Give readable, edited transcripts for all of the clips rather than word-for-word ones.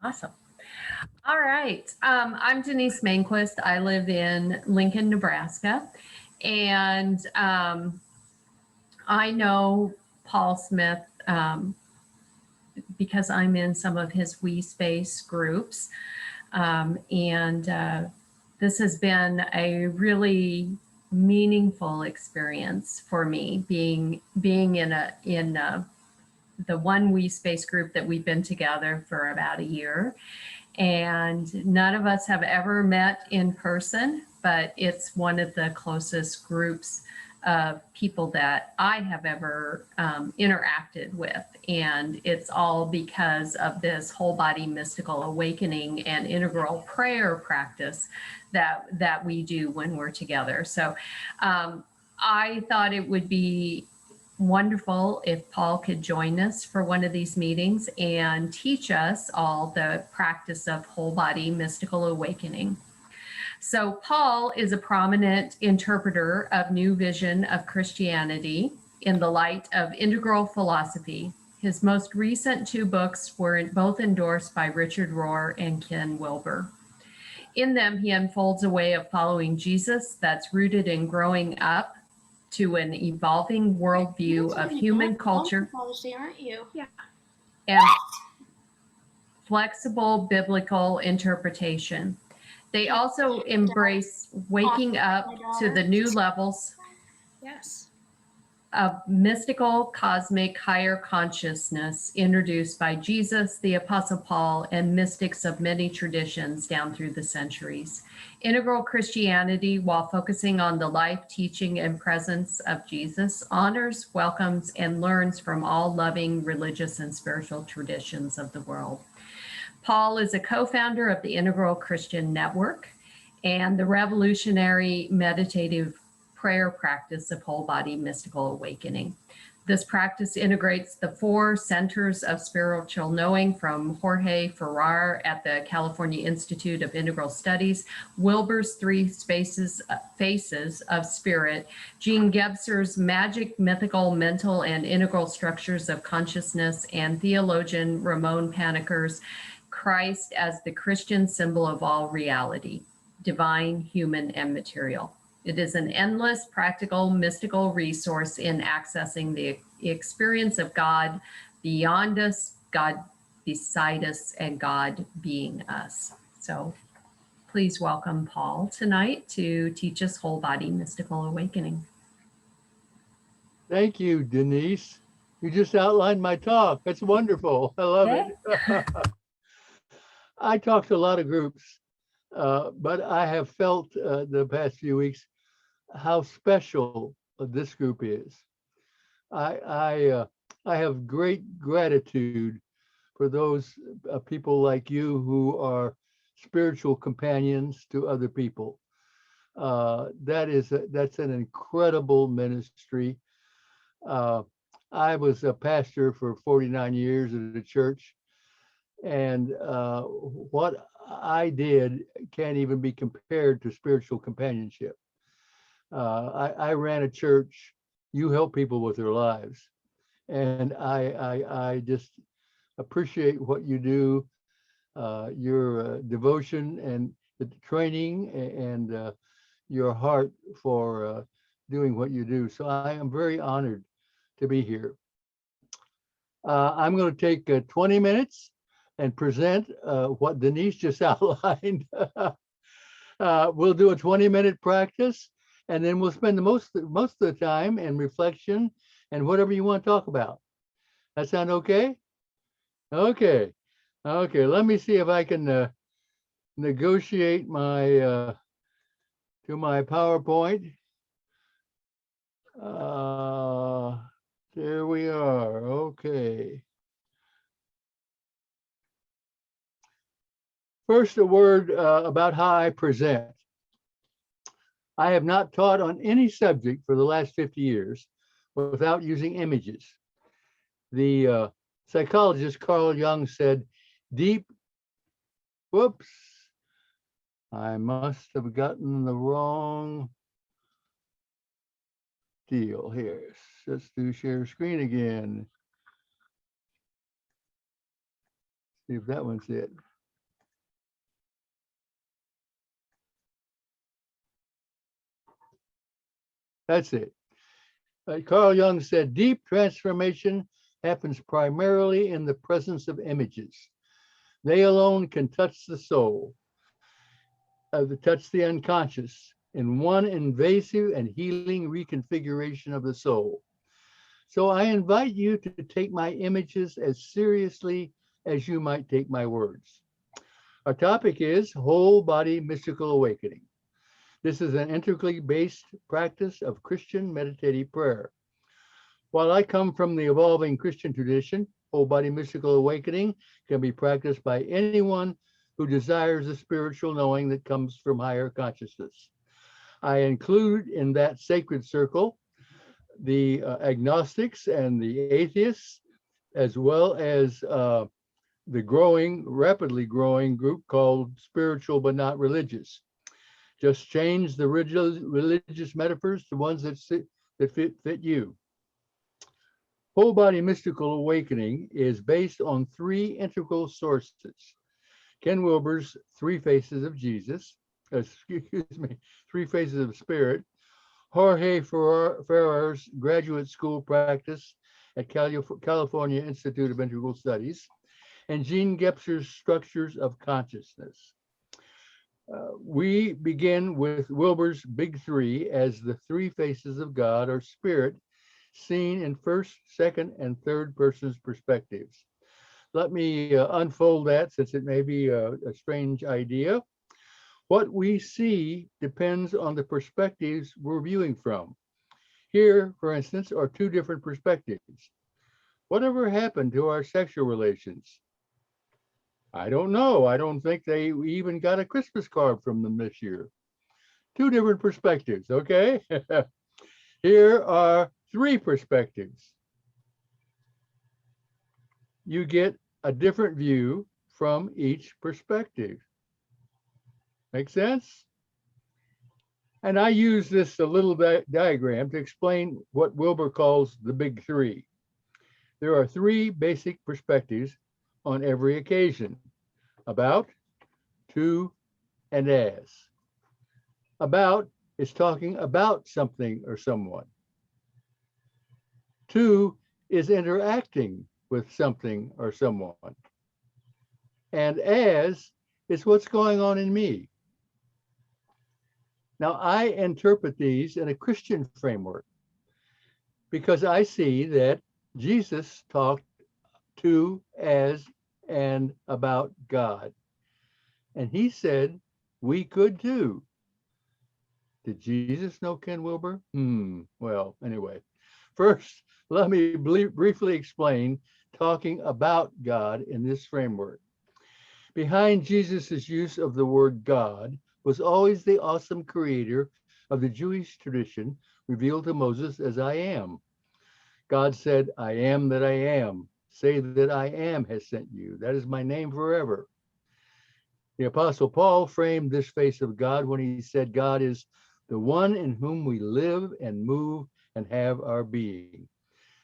Awesome. All right. I'm Denise Mainquist. I live in Lincoln, Nebraska. And I know Paul Smith because I'm in some of his We Space groups. And this has been a really meaningful experience for me, being in the one We Space group that we've been together for about a year. And none of us have ever met in person, but it's one of the closest groups of people that I have ever interacted with. And it's all because of this whole body mystical awakening and integral prayer practice that we do when we're together. So I thought it would be wonderful if Paul could join us for one of these meetings and teach us all the practice of whole body mystical awakening. So Paul is a prominent interpreter of New Vision of Christianity in the light of integral philosophy. His most recent two books were both endorsed by Richard Rohr and Ken Wilber. In them, he unfolds a way of following Jesus that's rooted in growing up to an evolving worldview of human culture policy, aren't you? Yeah. and flexible biblical interpretation. They also embrace waking up to the new levels Yes. of mystical, cosmic, higher consciousness introduced by Jesus, the Apostle Paul, and mystics of many traditions down through the centuries. Integral Christianity, while focusing on the life, teaching, and presence of Jesus, honors, welcomes, and learns from all loving religious and spiritual traditions of the world. Paul is a co-founder of the Integral Christian Network and the revolutionary meditative prayer practice of whole body mystical awakening. This practice integrates the four centers of spiritual knowing from Jorge Ferrer at the California Institute of Integral Studies, Wilber's three faces of spirit, Jean Gebser's magic, mythical, mental, and integral structures of consciousness, and theologian Ramon Paniker's Christ as the Christian symbol of all reality, divine, human, and material. It is an endless, practical, mystical resource in accessing the experience of God beyond us, God beside us, and God being us. So please welcome Paul tonight to teach us whole body mystical awakening. Thank you, Denise. You just outlined my talk. That's wonderful. I love it. I talked to a lot of groups, but I have felt the past few weeks how special this group is. I have great gratitude for those people like you who are spiritual companions to other people. That's an incredible ministry. I was a pastor for 49 years at a church, and what I did can't even be compared to spiritual companionship. I ran a church. You help people with their lives, and I just appreciate what you do, your devotion and the training, and your heart for doing what you do. So I am very honored to be here. I'm going to take 20 minutes and present what Denise just outlined. We'll do a 20-minute practice, and then we'll spend the most of the time in reflection and whatever you want to talk about. That sound okay? Okay. Okay. Let me see if I can negotiate my to my PowerPoint. There we are. Okay. First, a word about how I present. I have not taught on any subject for the last 50 years without using images. The psychologist Carl Jung said, whoops, I must have gotten the wrong deal here. Let's do share screen again. See if that one's it. That's it. Carl Jung said, deep transformation happens primarily in the presence of images. They alone can touch the soul, touch the unconscious in one invasive and healing reconfiguration of the soul. So I invite you to take my images as seriously as you might take my words. Our topic is whole body mystical awakening. This is an integrally based practice of Christian meditative prayer. While I come from the evolving Christian tradition, whole body mystical awakening can be practiced by anyone who desires a spiritual knowing that comes from higher consciousness. I include in that sacred circle the agnostics and the atheists, as well as the rapidly growing group called spiritual but not religious. Just change the religious metaphors to ones that fit you. Whole body mystical awakening is based on three integral sources. Ken Wilber's Three Faces of Jesus, Three Faces of Spirit, Jorge Ferrer's graduate school practice at California Institute of Integral Studies, and Jean Gebser's Structures of Consciousness. We begin with Wilber's Big Three as the three faces of God or Spirit, seen in first, second, and third person's perspectives. Let me unfold that, since it may be a strange idea. What we see depends on the perspectives we're viewing from. Here, for instance, are two different perspectives. Whatever happened to our sexual relations? I don't know. I don't think they even got a Christmas card from them this year. Two different perspectives, okay? Here are three perspectives. You get a different view from each perspective. Make sense? And I use this a little diagram to explain what Wilber calls the big three. There are three basic perspectives on every occasion: about, to, and as. About is talking about something or someone. To is interacting with something or someone. And as is what's going on in me. Now, I interpret these in a Christian framework because I see that Jesus talked to, as, and about God. And he said we could too. Did Jesus know Ken Wilber? Well, anyway, first, let me briefly explain talking about God in this framework. Behind Jesus's use of the word God was always the awesome creator of the Jewish tradition revealed to Moses as I am. God said, I am that I am. Say that I am has sent you. That is my name forever. The Apostle Paul framed this face of God when he said, God is the one in whom we live and move and have our being.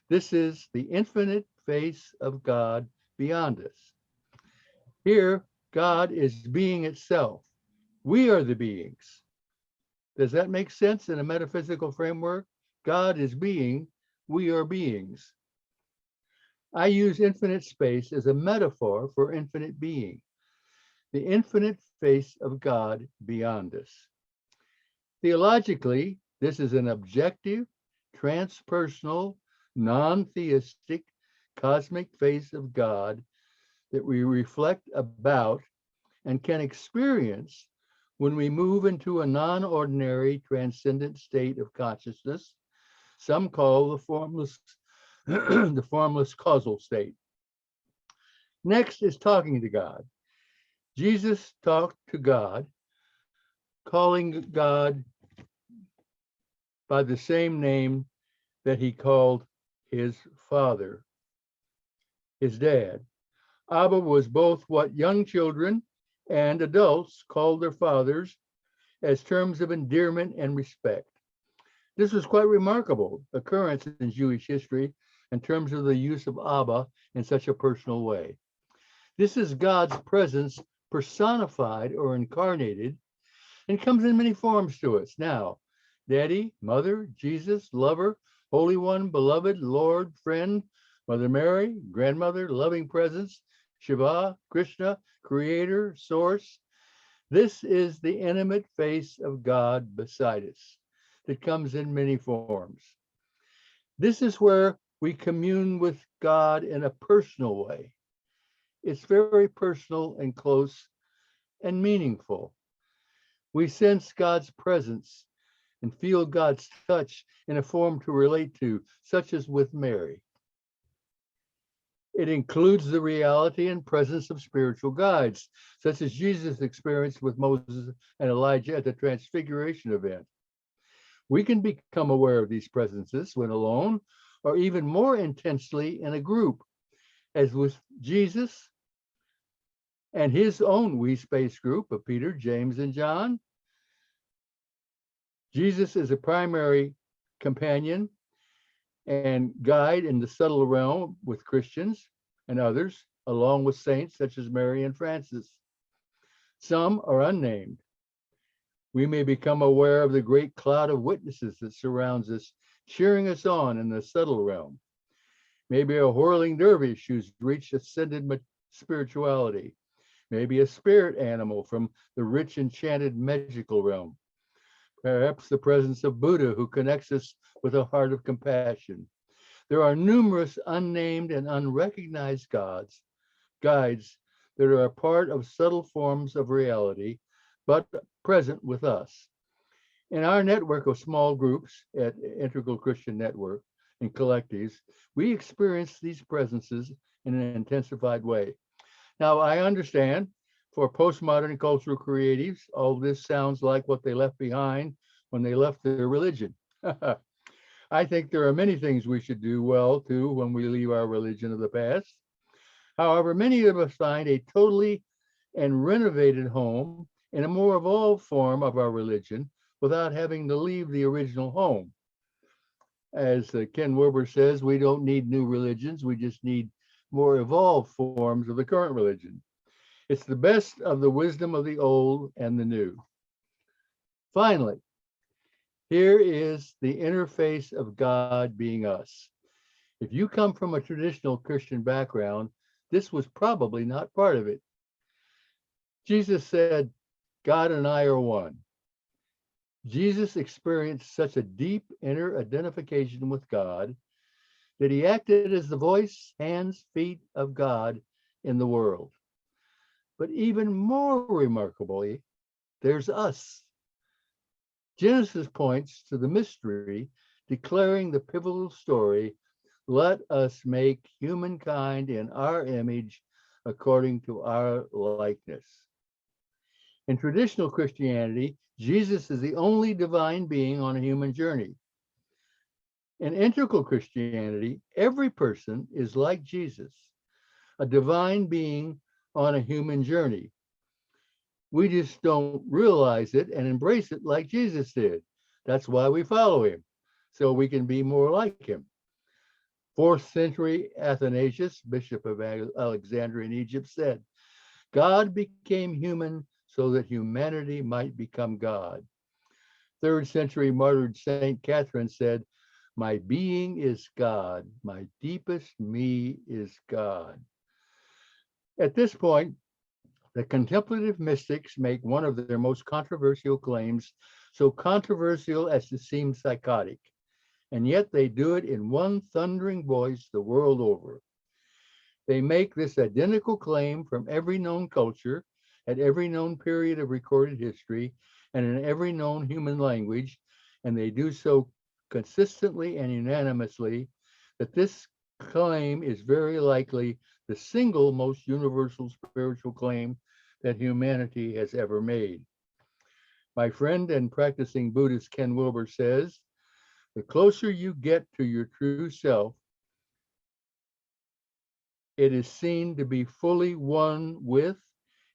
This is the infinite face of God beyond us. Here, God is being itself. We are the beings. Does that make sense in a metaphysical framework? God is being, we are beings. I use infinite space as a metaphor for infinite being, the infinite face of God beyond us. Theologically, this is an objective, transpersonal, non-theistic, cosmic face of God that we reflect about and can experience when we move into a non-ordinary transcendent state of consciousness, some call the formless, the formless causal state. Next is talking to God. Jesus talked to God, calling God by the same name that he called his father, his dad. Abba was both what young children and adults called their fathers as terms of endearment and respect. This was quite remarkable occurrence in Jewish history in terms of the use of Abba in such a personal way. This is God's presence personified or incarnated and comes in many forms to us. Now, Daddy, Mother, Jesus, Lover, Holy One, Beloved, Lord, Friend, Mother Mary, Grandmother, Loving Presence, Shiva, Krishna, Creator, Source. This is the intimate face of God beside us that comes in many forms. This is where we commune with God in a personal way. It's very personal and close and meaningful. We sense God's presence and feel God's touch in a form to relate to, such as with Mary. It includes the reality and presence of spiritual guides, such as Jesus experienced with Moses and Elijah at the Transfiguration event. We can become aware of these presences when alone, or even more intensely in a group, as with Jesus and his own wee space group of Peter, James, and John. Jesus is a primary companion and guide in the subtle realm with Christians and others, along with saints such as Mary and Francis. Some are unnamed. We may become aware of the great cloud of witnesses that surrounds us, cheering us on in the subtle realm. Maybe a whirling dervish who's reached ascended spirituality. Maybe a spirit animal from the rich, enchanted, magical realm. Perhaps the presence of Buddha who connects us with a heart of compassion. There are numerous unnamed and unrecognized guides that are a part of subtle forms of reality, but present with us. In our network of small groups at Integral Christian Network and collectives, we experience these presences in an intensified way. Now, I understand for postmodern cultural creatives, all this sounds like what they left behind when they left their religion. I think there are many things we should do well too when we leave our religion of the past. However, many of us find a totally and renovated home in a more evolved form of our religion without having to leave the original home. As Ken Wilber says, we don't need new religions, we just need more evolved forms of the current religion. It's the best of the wisdom of the old and the new. Finally, here is the interface of God being us. If you come from a traditional Christian background, this was probably not part of it. Jesus said, God and I are one. Jesus experienced such a deep inner identification with God that he acted as the voice, hands, feet of God in the world. But even more remarkably, there's us. Genesis points to the mystery, declaring the pivotal story, let us make humankind in our image according to our likeness. In traditional Christianity, Jesus is the only divine being on a human journey. In integral Christianity, every person is like Jesus, a divine being on a human journey. We just don't realize it and embrace it like Jesus did. That's why we follow him, so we can be more like him. 4th century Athanasius, Bishop of Alexandria in Egypt, said, God became human so that humanity might become God. 3rd century martyred Saint Catherine said, my being is God, my deepest me is God. At this point, the contemplative mystics make one of their most controversial claims, so controversial as to seem psychotic, and yet they do it in one thundering voice the world over. They make this identical claim from every known culture, at every known period of recorded history, and in every known human language, and they do so consistently and unanimously, that this claim is very likely the single most universal spiritual claim that humanity has ever made. My friend and practicing Buddhist Ken Wilber says, the closer you get to your true self, it is seen to be fully one with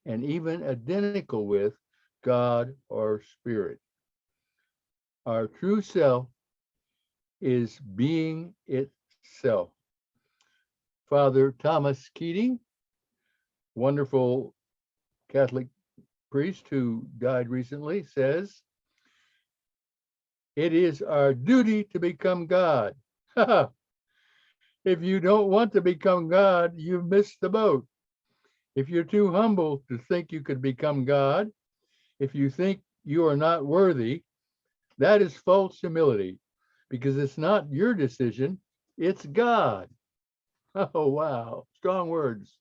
and even identical with God or Spirit. Our true self is being itself. Father Thomas Keating, wonderful Catholic priest who died recently, says, It is our duty to become God. If you don't want to become God, you've missed the boat. If you're too humble to think you could become God, if you think you are not worthy, that is false humility, because it's not your decision, it's God. Oh, wow, strong words.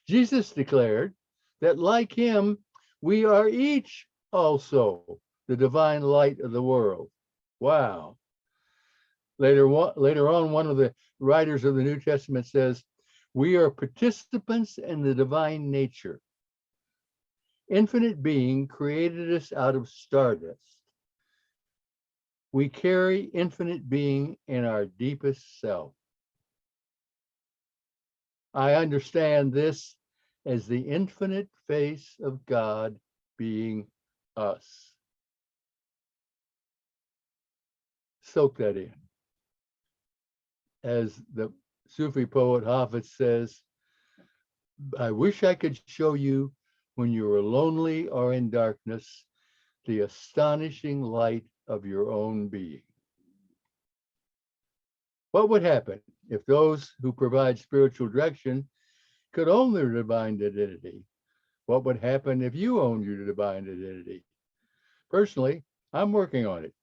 Jesus declared that like him, we are each also the divine light of the world. Wow. Later on, one of the writers of the New Testament says, we are participants in the divine nature. Infinite being created us out of stardust. We carry infinite being in our deepest self. I understand this as the infinite face of God being us. Soak that in. As the Sufi poet Hafez says, I wish I could show you when you are lonely or in darkness, the astonishing light of your own being. What would happen if those who provide spiritual direction could own their divine identity? What would happen if you owned your divine identity? Personally, I'm working on it.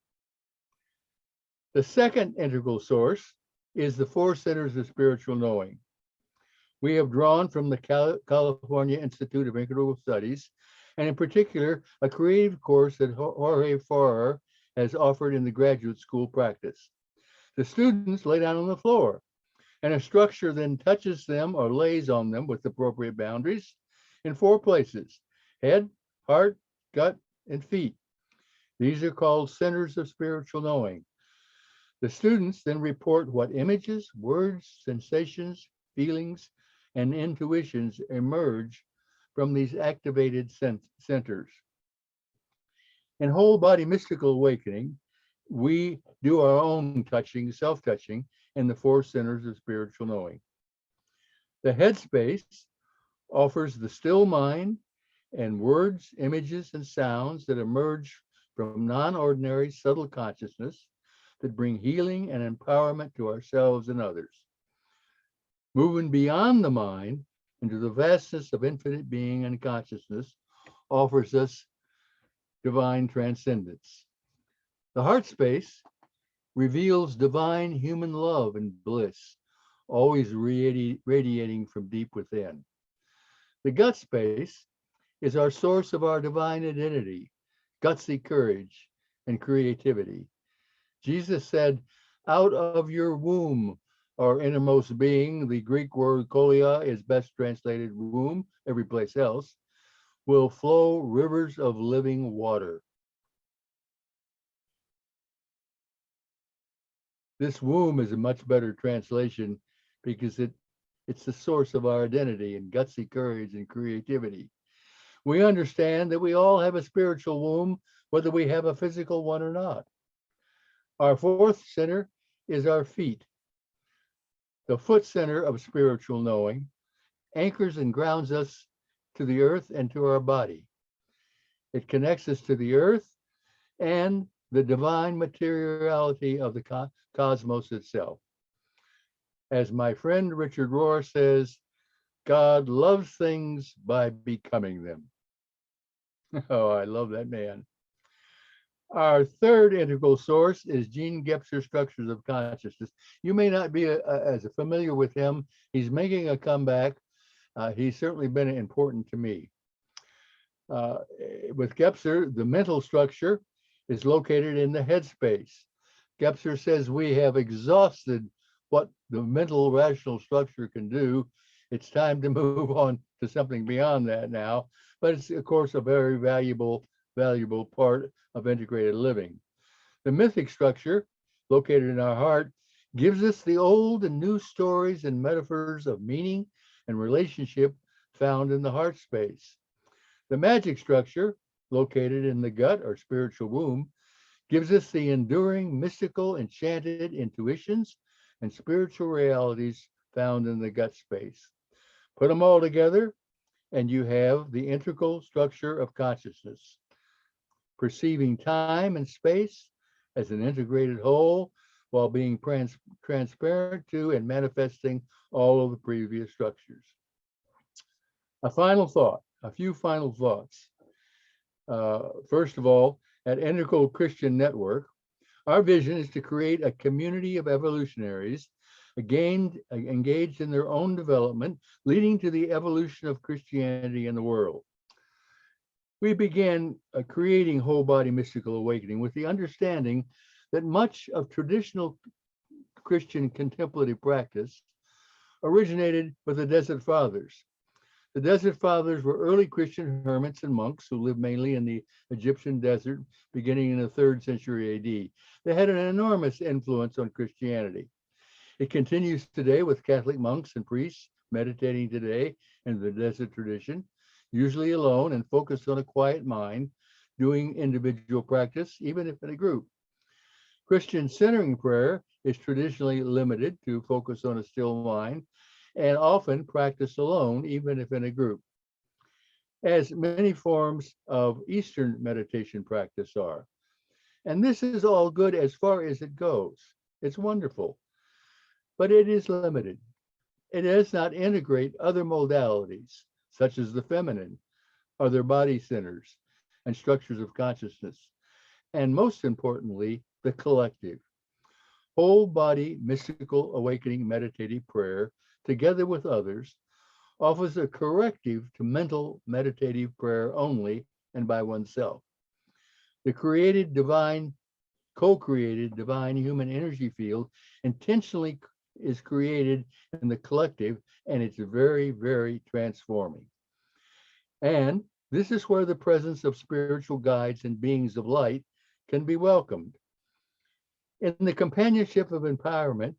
The second integral source is the four centers of spiritual knowing. We have drawn from the California Institute of Integral Studies, and in particular, a creative course that Jorge Farrer has offered in the graduate school practice. The students lay down on the floor, and a structure then touches them or lays on them with appropriate boundaries in four places: head, heart, gut, and feet. These are called centers of spiritual knowing. The students then report what images, words, sensations, feelings, and intuitions emerge from these activated centers. In whole body mystical awakening, we do our own touching, self-touching, in the four centers of spiritual knowing. The headspace offers the still mind and words, images, and sounds that emerge from non-ordinary subtle consciousness that bring healing and empowerment to ourselves and others. Moving beyond the mind into the vastness of infinite being and consciousness offers us divine transcendence. The heart space reveals divine human love and bliss, always radiating from deep within. The gut space is our source of our divine identity, gutsy courage, and creativity. Jesus said, out of your womb, our innermost being, the Greek word kolia is best translated womb, every place else, will flow rivers of living water. This womb is a much better translation because it's the source of our identity and gutsy courage and creativity. We understand that we all have a spiritual womb, whether we have a physical one or not. Our fourth center is our feet. The foot center of spiritual knowing anchors and grounds us to the earth and to our body. It connects us to the earth and the divine materiality of the cosmos itself. As my friend Richard Rohr says, God loves things by becoming them. Oh, I love that man. Our third integral source is Gene Gebser's Structures of Consciousness. You may not be as familiar with him. He's making a comeback. He's certainly been important to me. With Gebser, the mental structure is located in the headspace. Gebser says we have exhausted what the mental rational structure can do. It's time to move on to something beyond that now, but it's of course a very valuable part of integrated living. The mythic structure located in our heart gives us the old and new stories and metaphors of meaning and relationship found in the heart space. The magic structure located in the gut or spiritual womb gives us the enduring, mystical, enchanted intuitions and spiritual realities found in the gut space. Put them all together, and you have the integral structure of consciousness, perceiving time and space as an integrated whole while being transparent to and manifesting all of the previous structures. A few final thoughts. First of all, at Integral Christian Network, our vision is to create a community of evolutionaries engaged in their own development, leading to the evolution of Christianity in the world. We began creating Whole Body Mystical Awakening with the understanding that much of traditional Christian contemplative practice originated with the Desert Fathers. The Desert Fathers were early Christian hermits and monks who lived mainly in the Egyptian desert beginning in the 3rd century AD. They had an enormous influence on Christianity. It continues today with Catholic monks and priests meditating today in the desert tradition, usually alone and focused on a quiet mind, doing individual practice, even if in a group. Christian centering prayer is traditionally limited to focus on a still mind and often practiced alone, even if in a group, as many forms of Eastern meditation practice are. And this is all good as far as it goes. It's wonderful, but it is limited. It does not integrate other modalities, such as the feminine, other body centers, and structures of consciousness, and most importantly, the collective. Whole body mystical awakening meditative prayer, together with others, offers a corrective to mental meditative prayer only and by oneself. The co-created divine human energy field intentionally is created in the collective, and it's very, very transforming. And this is where the presence of spiritual guides and beings of light can be welcomed. In the companionship of empowerment,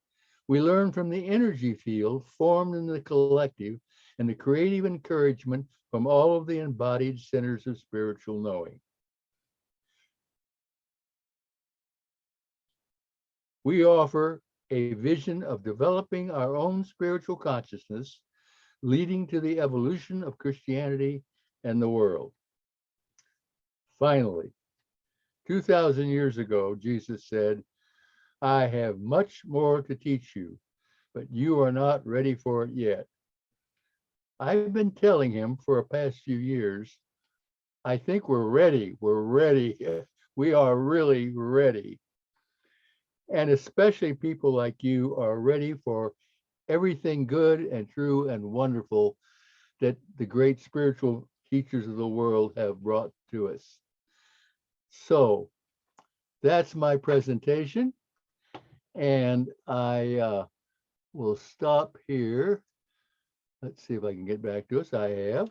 we learn from the energy field formed in the collective and the creative encouragement from all of the embodied centers of spiritual knowing. We offer a vision of developing our own spiritual consciousness, leading to the evolution of Christianity and the world. Finally, 2,000 years ago, Jesus said, "I have much more to teach you, but you are not ready for it yet." I've been telling him for the past few years, I think we're ready. We're ready. We are really ready. And especially people like you are ready for everything good and true and wonderful that the great spiritual teachers of the world have brought to us. So that's my presentation. And I will stop here. Let's see if I can get back to us. I have.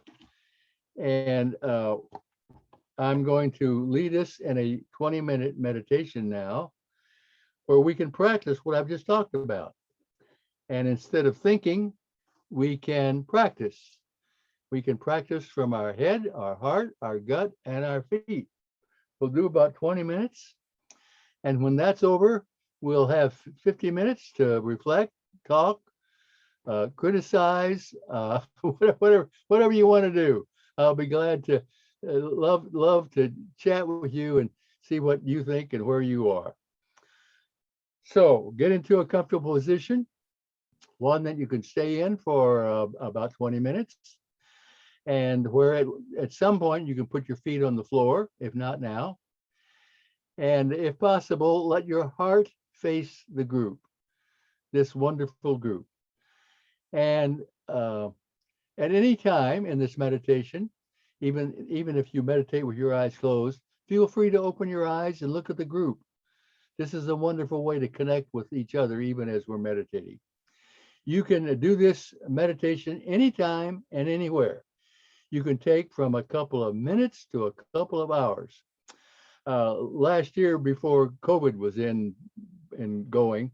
And I'm going to lead us in a 20-minute meditation now, where we can practice what I've just talked about. And instead of thinking, we can practice. We can practice from our head, our heart, our gut, and our feet. We'll do about 20 minutes. And when that's over, we'll have 50 minutes to reflect, talk, criticize, whatever you want to do. I'll be glad to love to chat with you and see what you think and where you are. So get into a comfortable position, one that you can stay in for about 20 minutes, and where at some point you can put your feet on the floor, if not now. And if possible, let your heart face the group, this wonderful group. And at any time in this meditation, even if you meditate with your eyes closed, feel free to open your eyes and look at the group. This is a wonderful way to connect with each other, even as we're meditating. You can do this meditation anytime and anywhere. You can take from a couple of minutes to a couple of hours. Last year, before COVID was in going,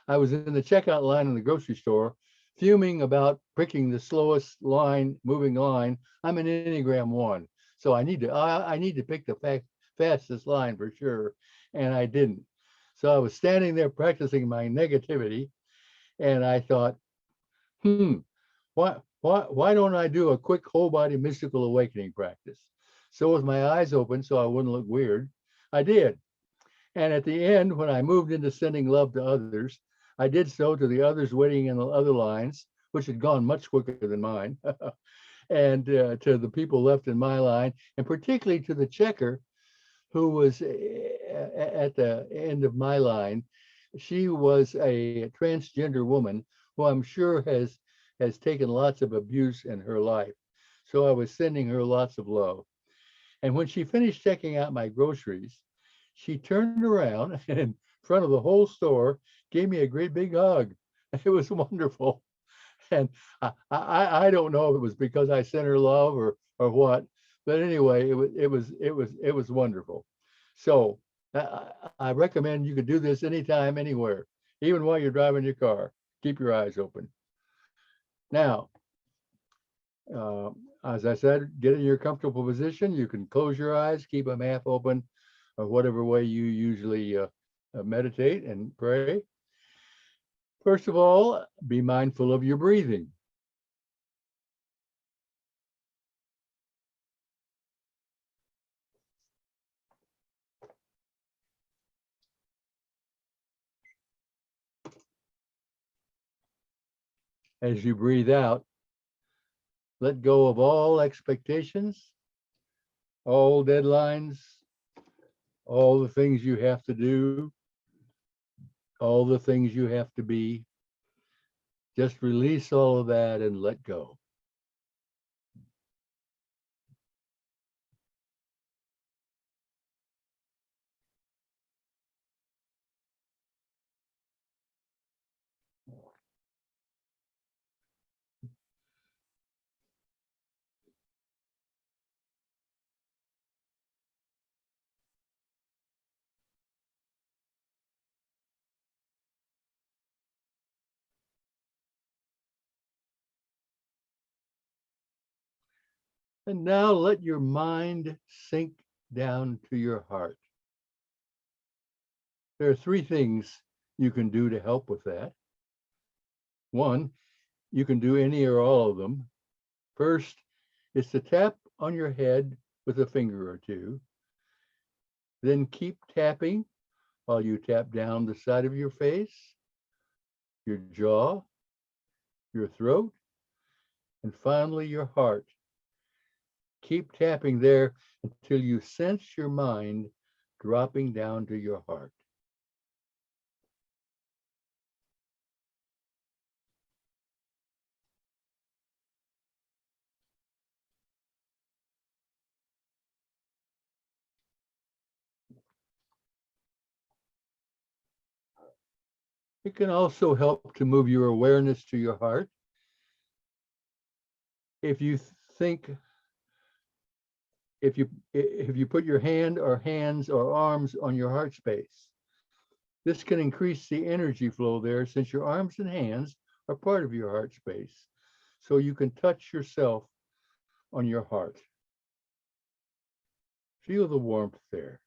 I was in the checkout line in the grocery store, fuming about picking the slowest moving line. I'm an Enneagram 1, so I need to pick the fastest line for sure, and I didn't. So I was standing there practicing my negativity, and I thought, why don't I do a quick whole body mystical awakening practice? So with my eyes open, so I wouldn't look weird, I did. And at the end, when I moved into sending love to others, I did so to the others waiting in the other lines, which had gone much quicker than mine, and to the people left in my line, and particularly to the checker who was at the end of my line. She was a transgender woman who I'm sure has taken lots of abuse in her life. So I was sending her lots of love. And when she finished checking out my groceries, she turned around and in front of the whole store gave me a great big hug. It was wonderful. And I don't know if it was because I sent her love or what, but anyway, it was wonderful. So I recommend you could do this anytime, anywhere, even while you're driving your car. Keep your eyes open. Now, uh, as I said, get in your comfortable position. You can close your eyes, keep them half open, or whatever way you usually meditate and pray. First of all, be mindful of your breathing. As you breathe out, let go of all expectations, all deadlines, all the things you have to do, all the things you have to be. Just release all of that and let go. And now let your mind sink down to your heart. There are three things you can do to help with that. One, you can do any or all of them. First is to tap on your head with a finger or two. Then keep tapping while you tap down the side of your face, your jaw, your throat, and finally your heart. Keep tapping there until you sense your mind dropping down to your heart. It can also help to move your awareness to your heart. If you think, if you put your hand or hands or arms on your heart space, this can increase the energy flow there since your arms and hands are part of your heart space. So you can touch yourself on your heart. Feel the warmth there.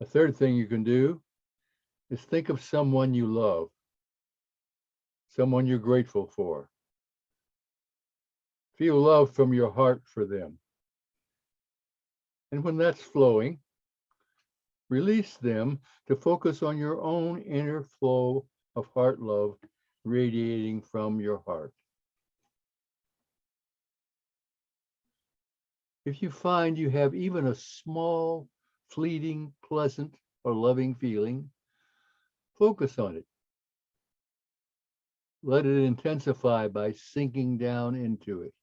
A third thing you can do is think of someone you love, someone you're grateful for. Feel love from your heart for them. And when that's flowing, release them to focus on your own inner flow of heart love radiating from your heart. If you find you have even a small, fleeting, pleasant, or loving feeling, focus on it. Let it intensify by sinking down into it.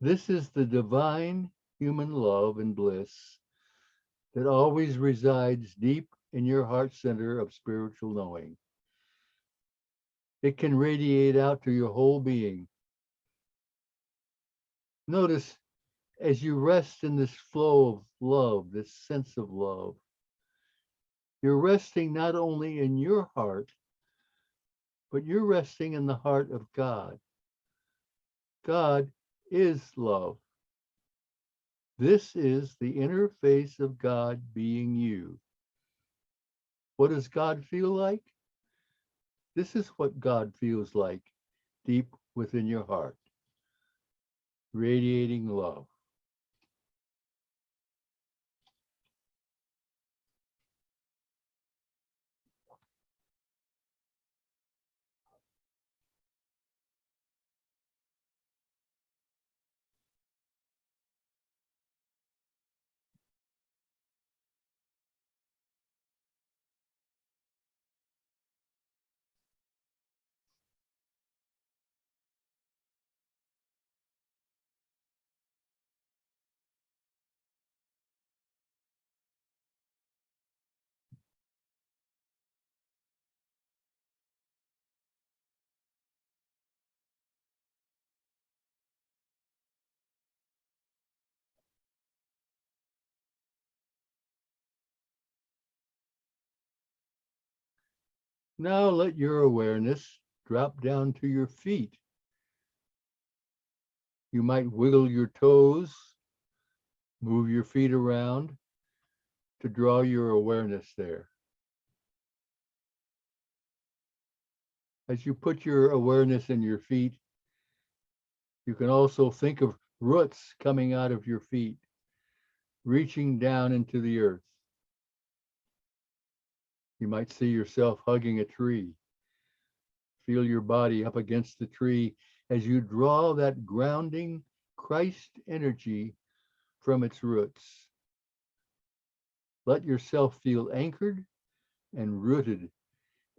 This is the divine human love and bliss that always resides deep in your heart center of spiritual knowing. It can radiate out to your whole being. Notice as you rest in this flow of love, this sense of love, you're resting not only in your heart, but you're resting in the heart of God. God is love. This is the inner face of God being you. What does God feel like? This is what God feels like deep within your heart, radiating love. Now let your awareness drop down to your feet. You might wiggle your toes, move your feet around to draw your awareness there. As you put your awareness in your feet, you can also think of roots coming out of your feet, reaching down into the earth. You might see yourself hugging a tree. Feel your body up against the tree as you draw that grounding Christ energy from its roots. Let yourself feel anchored and rooted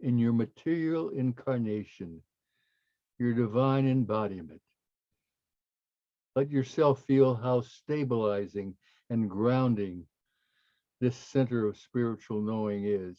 in your material incarnation, your divine embodiment. Let yourself feel how stabilizing and grounding this center of spiritual knowing is.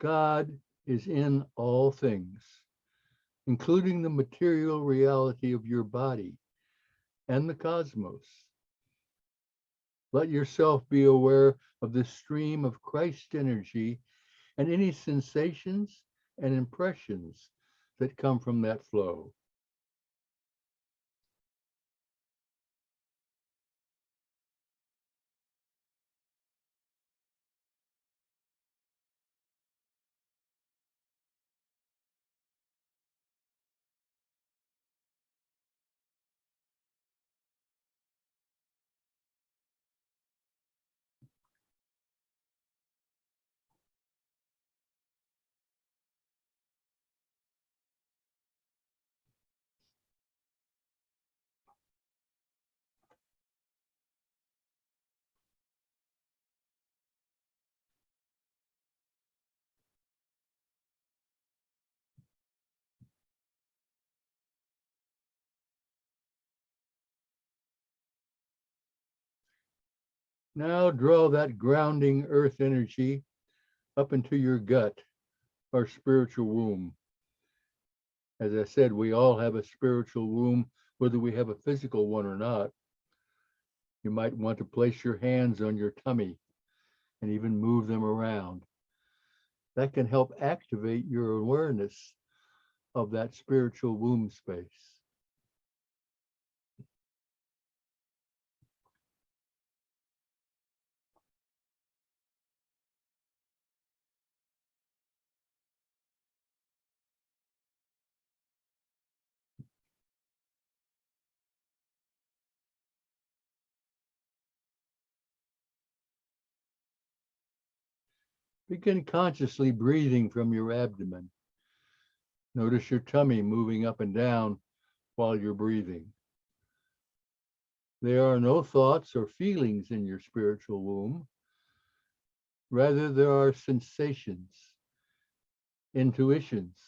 God is in all things, including the material reality of your body and the cosmos. Let yourself be aware of the stream of Christ energy and any sensations and impressions that come from that flow. Now draw that grounding earth energy up into your gut, our spiritual womb. As I said, we all have a spiritual womb, whether we have a physical one or not. You might want to place your hands on your tummy and even move them around. That can help activate your awareness of that spiritual womb space. Begin consciously breathing from your abdomen. Notice your tummy moving up and down while you're breathing. There are no thoughts or feelings in your spiritual womb. Rather, there are sensations, intuitions,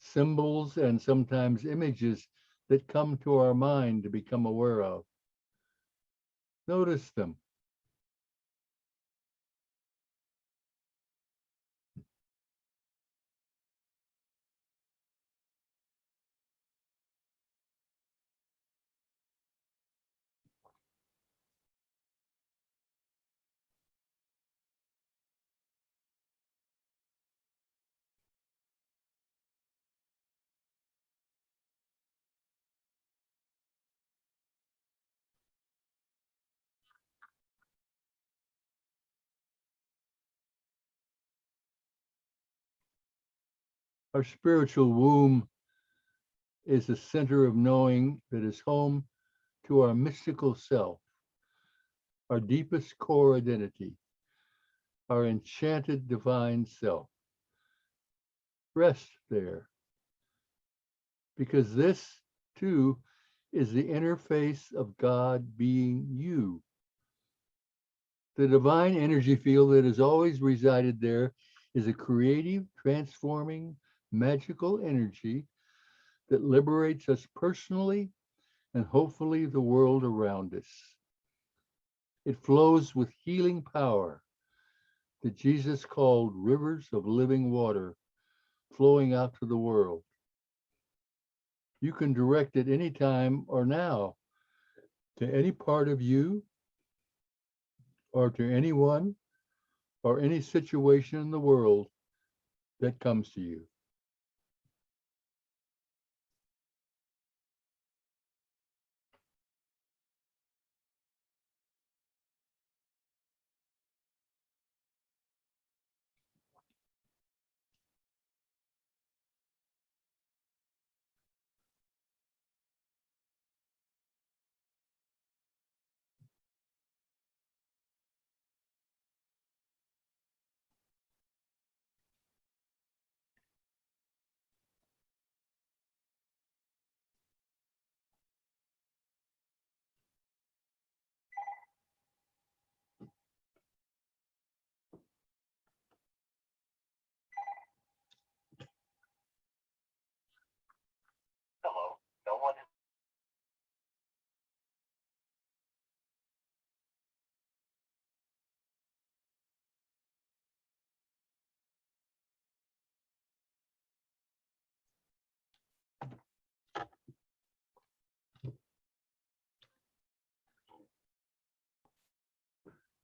symbols, and sometimes images that come to our mind to become aware of. Notice them. Our spiritual womb is the center of knowing that is home to our mystical self, our deepest core identity, our enchanted divine self. Rest there, because this too is the interface of God being you. The divine energy field that has always resided there is a creative, transforming, magical energy that liberates us personally and hopefully the world around us. It flows with healing power that Jesus called rivers of living water flowing out to the world. You can direct it anytime or now to any part of you or to anyone or any situation in the world that comes to you.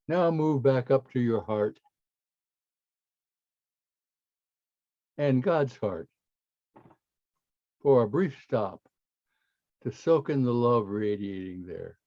Now move back up to your heart and God's heart for a brief stop to soak in the love radiating there.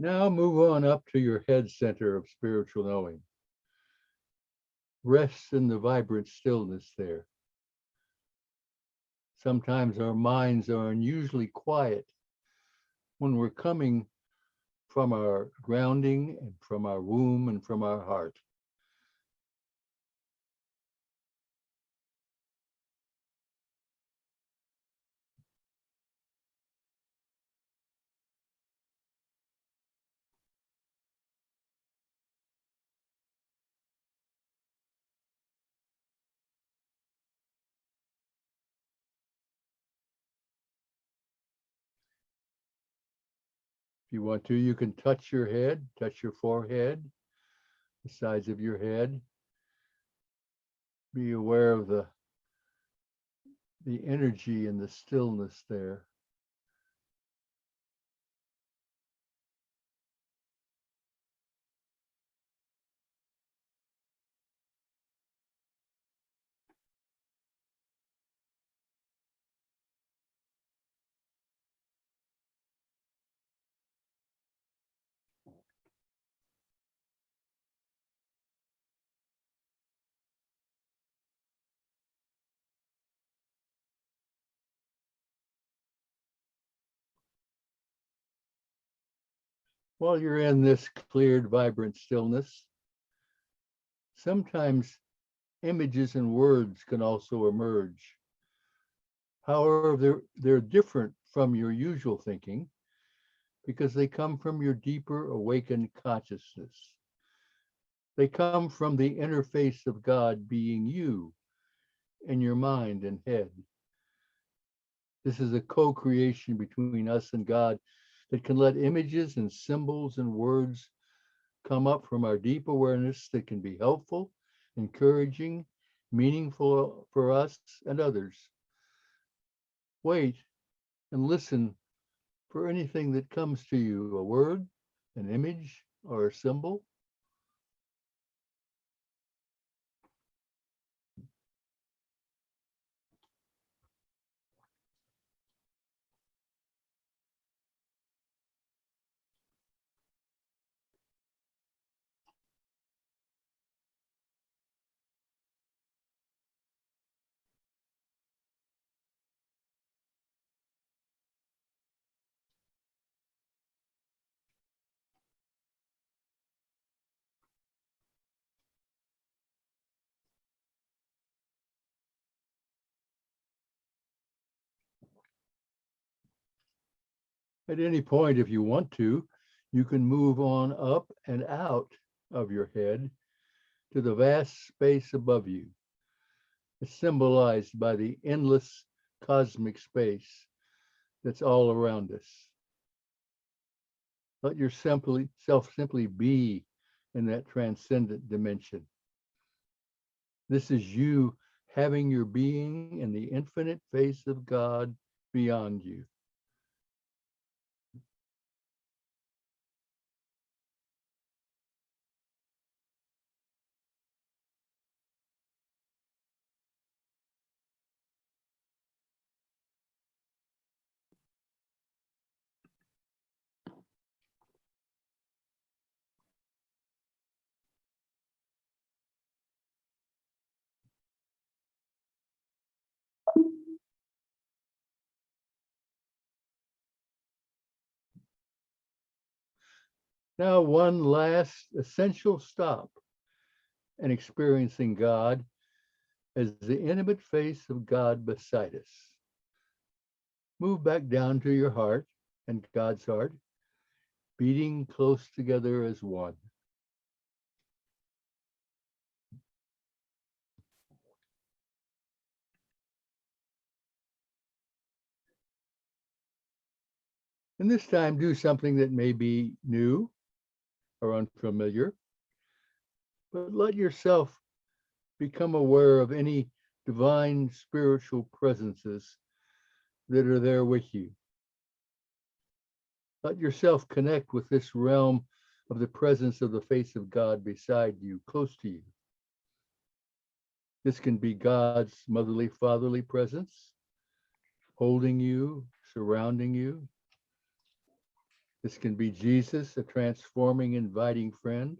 Now move on up to your head center of spiritual knowing. Rest in the vibrant stillness there. Sometimes our minds are unusually quiet when we're coming from our grounding and from our womb and from our heart. If you want to, you can touch your head, touch your forehead, the sides of your head. Be aware of the energy and the stillness there. While you're in this cleared, vibrant stillness, sometimes images and words can also emerge. However, they're different from your usual thinking because they come from your deeper awakened consciousness. They come from the interface of God being you in your mind and head. This is a co-creation between us and God that can let images and symbols and words come up from our deep awareness that can be helpful, encouraging, meaningful for us and others. Wait and listen for anything that comes to you, a word, an image, or a symbol. At any point, if you want to, you can move on up and out of your head to the vast space above you. It's symbolized by the endless cosmic space that's all around us. Let yourself simply be in that transcendent dimension. This is you having your being in the infinite face of God beyond you. Now, one last essential stop in experiencing God as the intimate face of God beside us. Move back down to your heart and God's heart, beating close together as one. And this time, do something that may be new or unfamiliar, but let yourself become aware of any divine spiritual presences that are there with you. Let yourself connect with this realm of the presence of the face of God beside you, close to you. This can be God's motherly, fatherly presence, holding you, surrounding you. This can be Jesus, a transforming, inviting friend.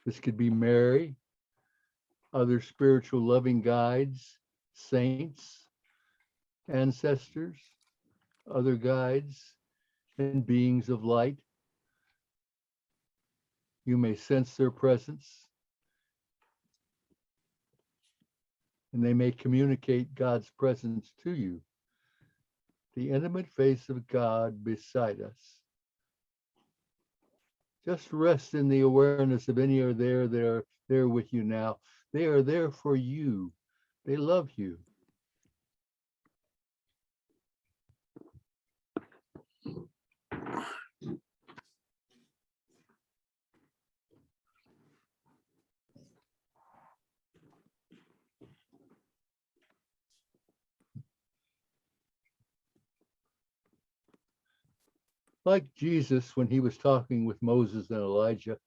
This could be Mary, other spiritual loving guides, saints, ancestors, other guides, and beings of light. You may sense their presence, and they may communicate God's presence to you. The intimate face of God beside us. Just rest in the awareness of any are there that are there with you now. They are there for you. They love you. Like Jesus when he was talking with Moses and Elijah,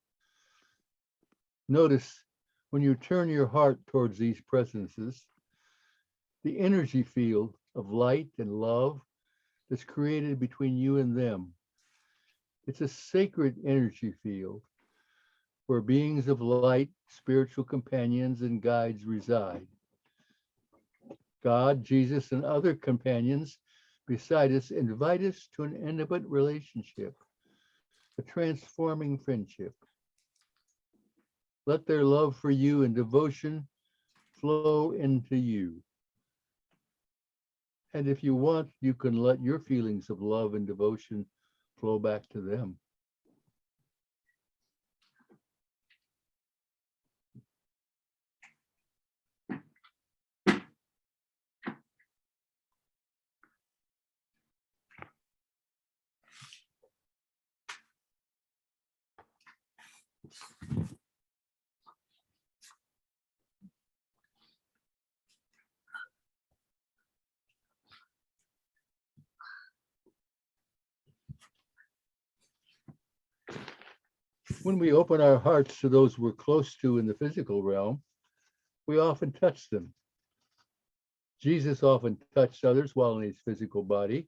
notice when you turn your heart towards these presences, the energy field of light and love that's created between you and them. It's a sacred energy field where beings of light, spiritual companions, and guides reside. God, Jesus, and other companions beside us invite us to an intimate relationship, a transforming friendship. Let their love for you and devotion flow into you. And if you want, you can let your feelings of love and devotion flow back to them. When we open our hearts to those we're close to in the physical realm, we often touch them. Jesus often touched others while in his physical body.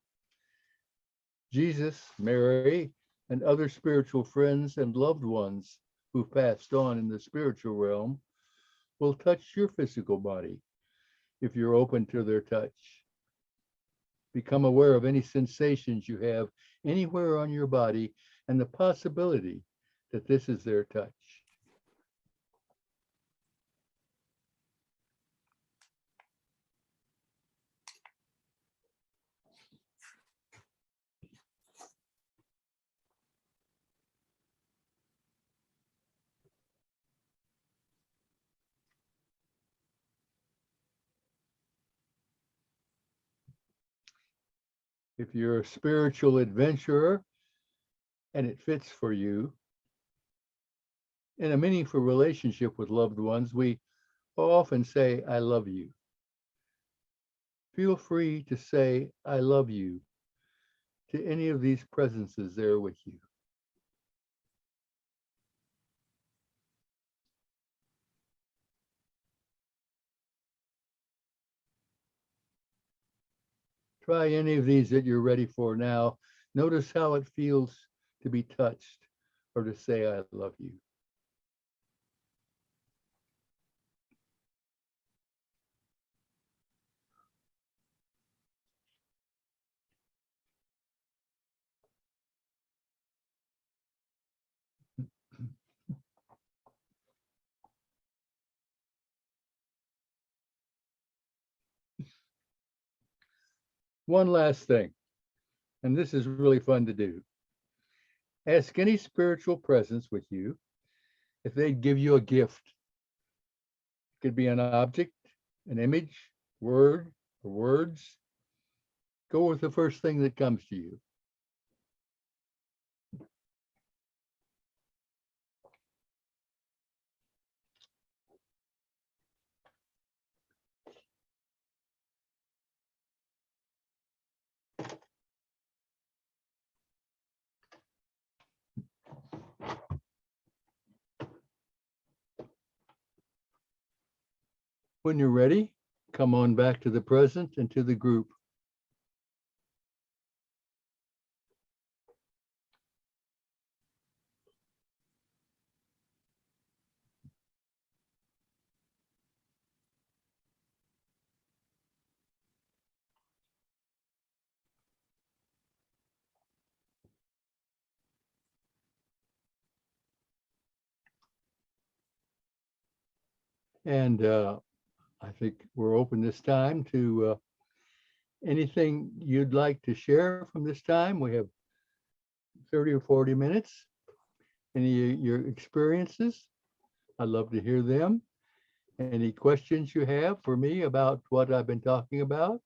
Jesus, Mary, and other spiritual friends and loved ones who've passed on in the spiritual realm will touch your physical body if you're open to their touch. Become aware of any sensations you have anywhere on your body and the possibility that this is their touch. If you're a spiritual adventurer and it fits for you, in a meaningful relationship with loved ones, we often say, I love you. Feel free to say, I love you to any of these presences there with you. Try any of these that you're ready for now. Notice how it feels to be touched or to say, I love you. One last thing, and this is really fun to do. Ask any spiritual presence with you if they'd give you a gift. It could be an object, an image, word, or words. Go with the first thing that comes to you. When you're ready, come on back to the present and to the group. And I think we're open this time to anything you'd like to share from this time. We have 30 or 40 minutes. Any of your experiences? I'd love to hear them. Any questions you have for me about what I've been talking about?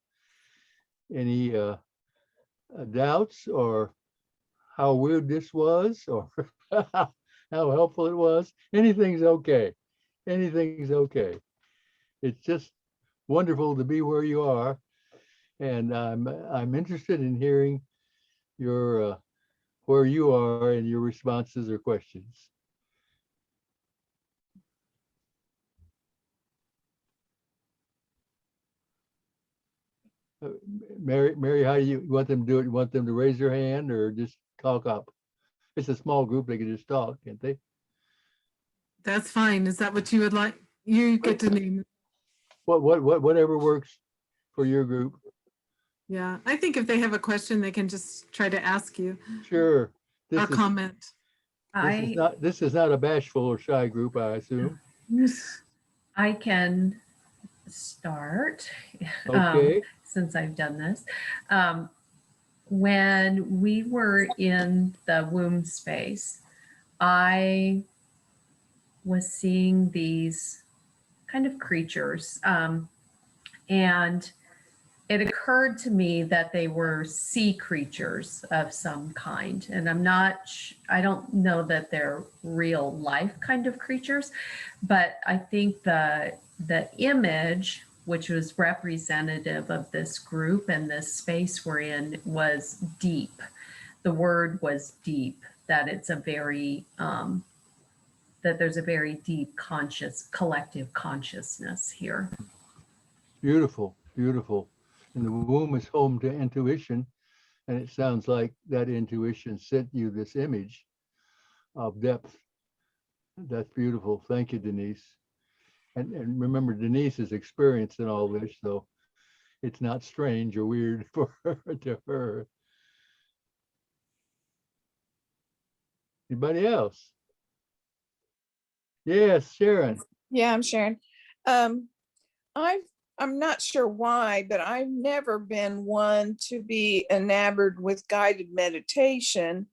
Any doubts or how weird this was or how helpful it was? Anything's okay. Anything's okay. It's just wonderful to be where you are. And I'm interested in hearing your where you are and your responses or questions. Mary, how do you want them to do it? You want them to raise their hand or just talk up? It's a small group, they can just talk, can't they? That's fine. Is that what you would like? You get to name it. Whatever works for your group. Yeah, I think if they have a question, they can just try to ask you Sure. or This is comment. I this is not a bashful or shy group, I assume. I can start Okay. since I've done this. When we were in the womb space, I was seeing these kind of creatures. And it occurred to me that they were sea creatures of some kind. And I don't know that they're real life kind of creatures, but I think the image, which was representative of this group and this space we're in, was deep. The word was deep, that it's a very, that there's a very deep collective consciousness here. Beautiful, beautiful. And the womb is home to intuition. And it sounds like that intuition sent you this image of depth. That's beautiful. Thank you, Denise. And remember, Denise is experienced in all this, so it's not strange or weird for her to her. Anybody else? Yes, Sharon. Yeah, I'm Sharon. Um, I'm not sure why, but I've never been one to be enamored with guided meditation.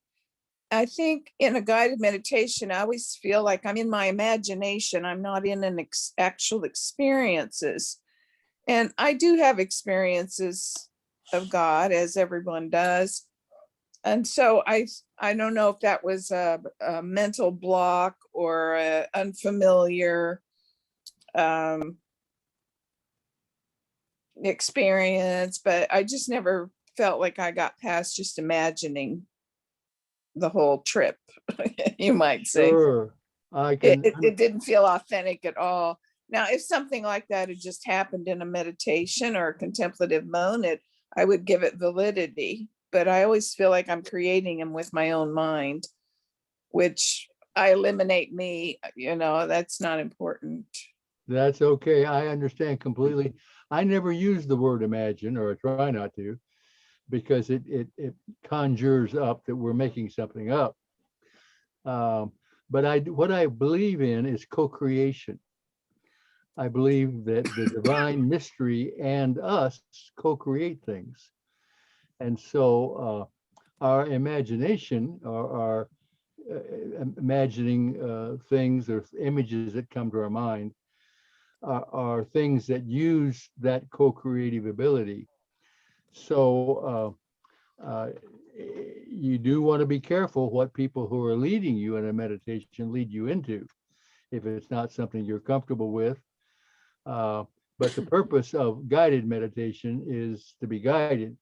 I think in a guided meditation, I always feel like I'm in my imagination. I'm not in an actual experiences. And I do have experiences of God, as everyone does. And so I don't know if that was a mental block or a unfamiliar experience, but I just never felt like I got past just imagining the whole trip, you might say. Sure. I can. It didn't feel authentic at all. Now, if something like that had just happened in a meditation or a contemplative mode, I would give it validity. But I always feel like I'm creating them with my own mind, which I eliminate me, that's not important. That's okay. I understand completely. I never use the word imagine, or I try not to, because it conjures up that we're making something up. But what I believe in is co-creation. I believe that the divine mystery and us co-create things. And so our imagination, or our imagining things or images that come to our mind, are things that use that co-creative ability. So you do want to be careful what people who are leading you in a meditation lead you into, if it's not something you're comfortable with. But the purpose of guided meditation is to be guided.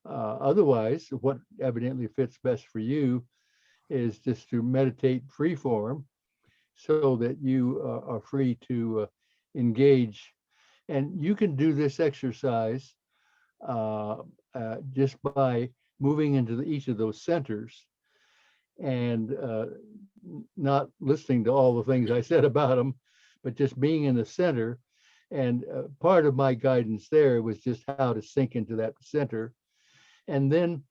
Otherwise, what evidently fits best for you is just to meditate free form, so that you are free to engage. And you can do this exercise just by moving into each of those centers and not listening to all the things I said about them, but just being in the center. And part of my guidance there was just how to sink into that center, and then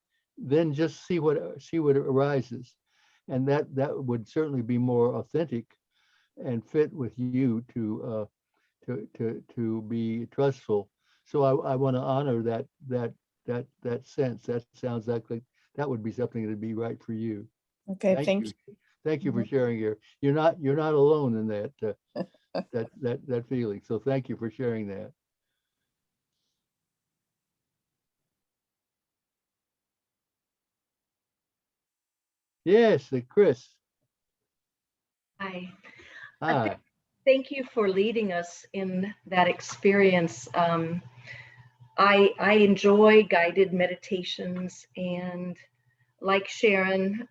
just see what arises. And that would certainly be more authentic and fit with you to be trustful. So I want to honor that sense. That sounds like that would be something that'd be right for you. Okay, thank you. Thank you for sharing here. You're not alone in that that feeling. So thank you for sharing that. Yes, Chris. Hi. Hi. Thank you for leading us in that experience. I enjoy guided meditations, and like Sharon,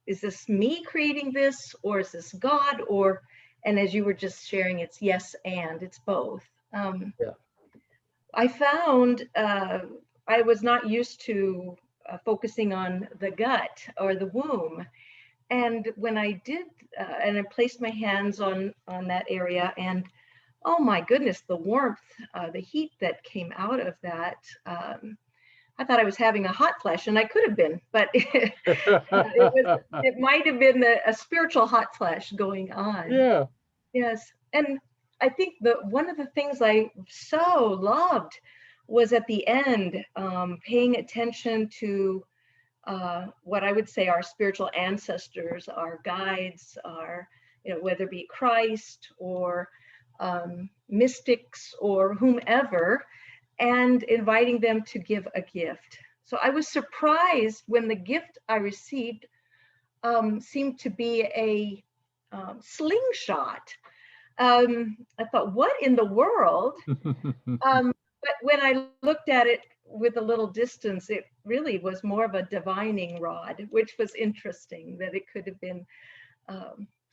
is this me creating this, or is this God? And as you were just sharing, it's yes, and it's both. Yeah. I found I was not used to focusing on the gut or the womb. And when I did, and I placed my hands on that area, and oh my goodness, the warmth, the heat that came out of that, I thought I was having a hot flash, and I could have been, but it might have been a spiritual hot flash going on. Yeah. Yes. And I think one of the things I so loved was at the end, paying attention to what I would say our spiritual ancestors, our guides, our, whether it be Christ or mystics or whomever, and inviting them to give a gift. So I was surprised when the gift I received seemed to be a slingshot. I thought, what in the world? But when I looked at it with a little distance, it really was more of a divining rod, which was interesting, that it could have been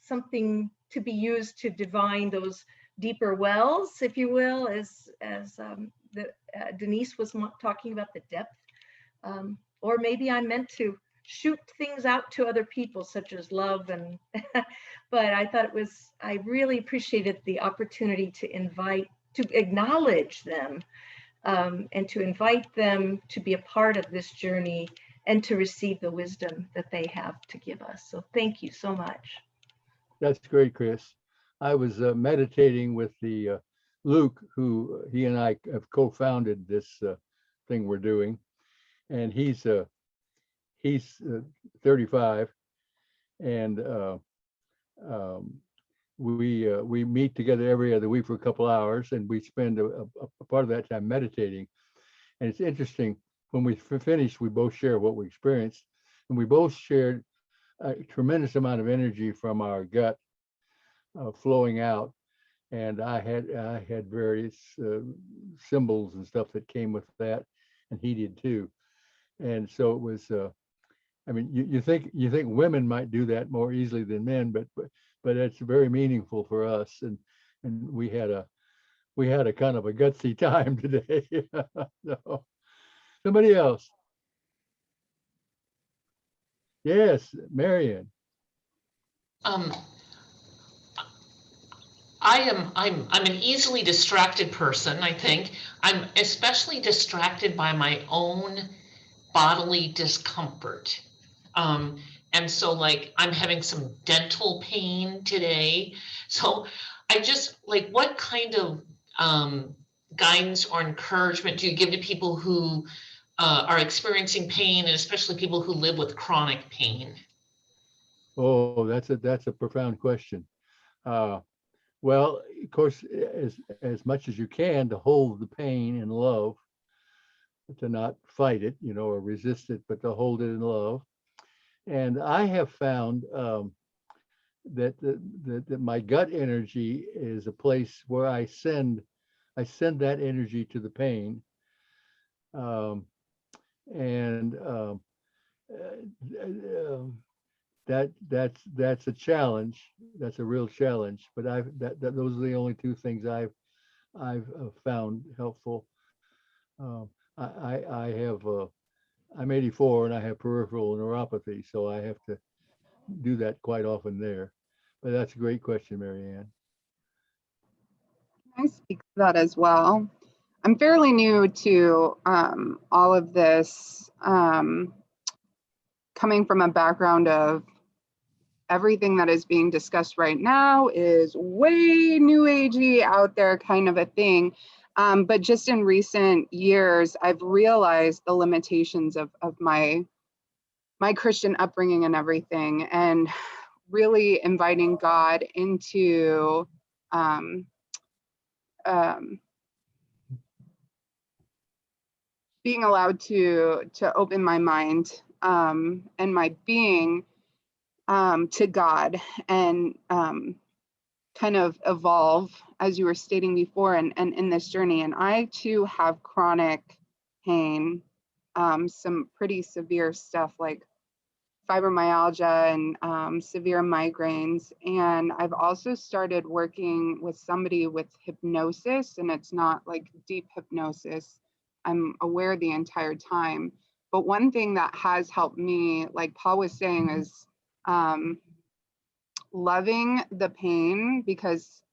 something to be used to divine those deeper wells, if you will, as Denise was talking about the depth. Or maybe I'm meant to shoot things out to other people, such as love. And but I thought I really appreciated the opportunity to acknowledge them, and to invite them to be a part of this journey and to receive the wisdom that they have to give us. So thank you so much. That's great, Chris. I was meditating with the Luke, who he and I have co-founded this thing we're doing, and he's 35, and we meet together every other week for a couple hours, and we spend a part of that time meditating. And it's interesting, when we finish, we both share what we experienced, and we both shared a tremendous amount of energy from our gut flowing out. And I had various symbols and stuff that came with that, and he did too. And so it was. I mean, you think women might do that more easily than men, but it's very meaningful for us. And we had a kind of a gutsy time today. So, somebody else. Yes, Marion. I'm an easily distracted person, I think. I'm especially distracted by my own bodily discomfort. And so like I'm having some dental pain today. So I just like, what kind of guidance or encouragement do you give to people who are experiencing pain, and especially people who live with chronic pain? Oh, that's a profound question. Well, of course, as much as you can, to hold the pain in love, to not fight it, or resist it, but to hold it in love. And I have found that my gut energy is a place where I send that energy to the pain, that's a challenge. That's a real challenge. But those are the only two things I've found helpful. I'm 84 and I have peripheral neuropathy, so I have to do that quite often there. But that's a great question, Marianne. I speak to that as well. I'm fairly new to all of this, coming from a background of everything that is being discussed right now is way new agey, out there kind of a thing. But just in recent years, I've realized the limitations of my Christian upbringing and everything, and really inviting God into being allowed to open my mind and my being to God, and kind of evolve, as you were stating before, and in this journey. And I too have chronic pain, some pretty severe stuff like fibromyalgia and severe migraines. And I've also started working with somebody with hypnosis, and it's not like deep hypnosis. I'm aware the entire time. But one thing that has helped me, like Paul was saying, is loving the pain because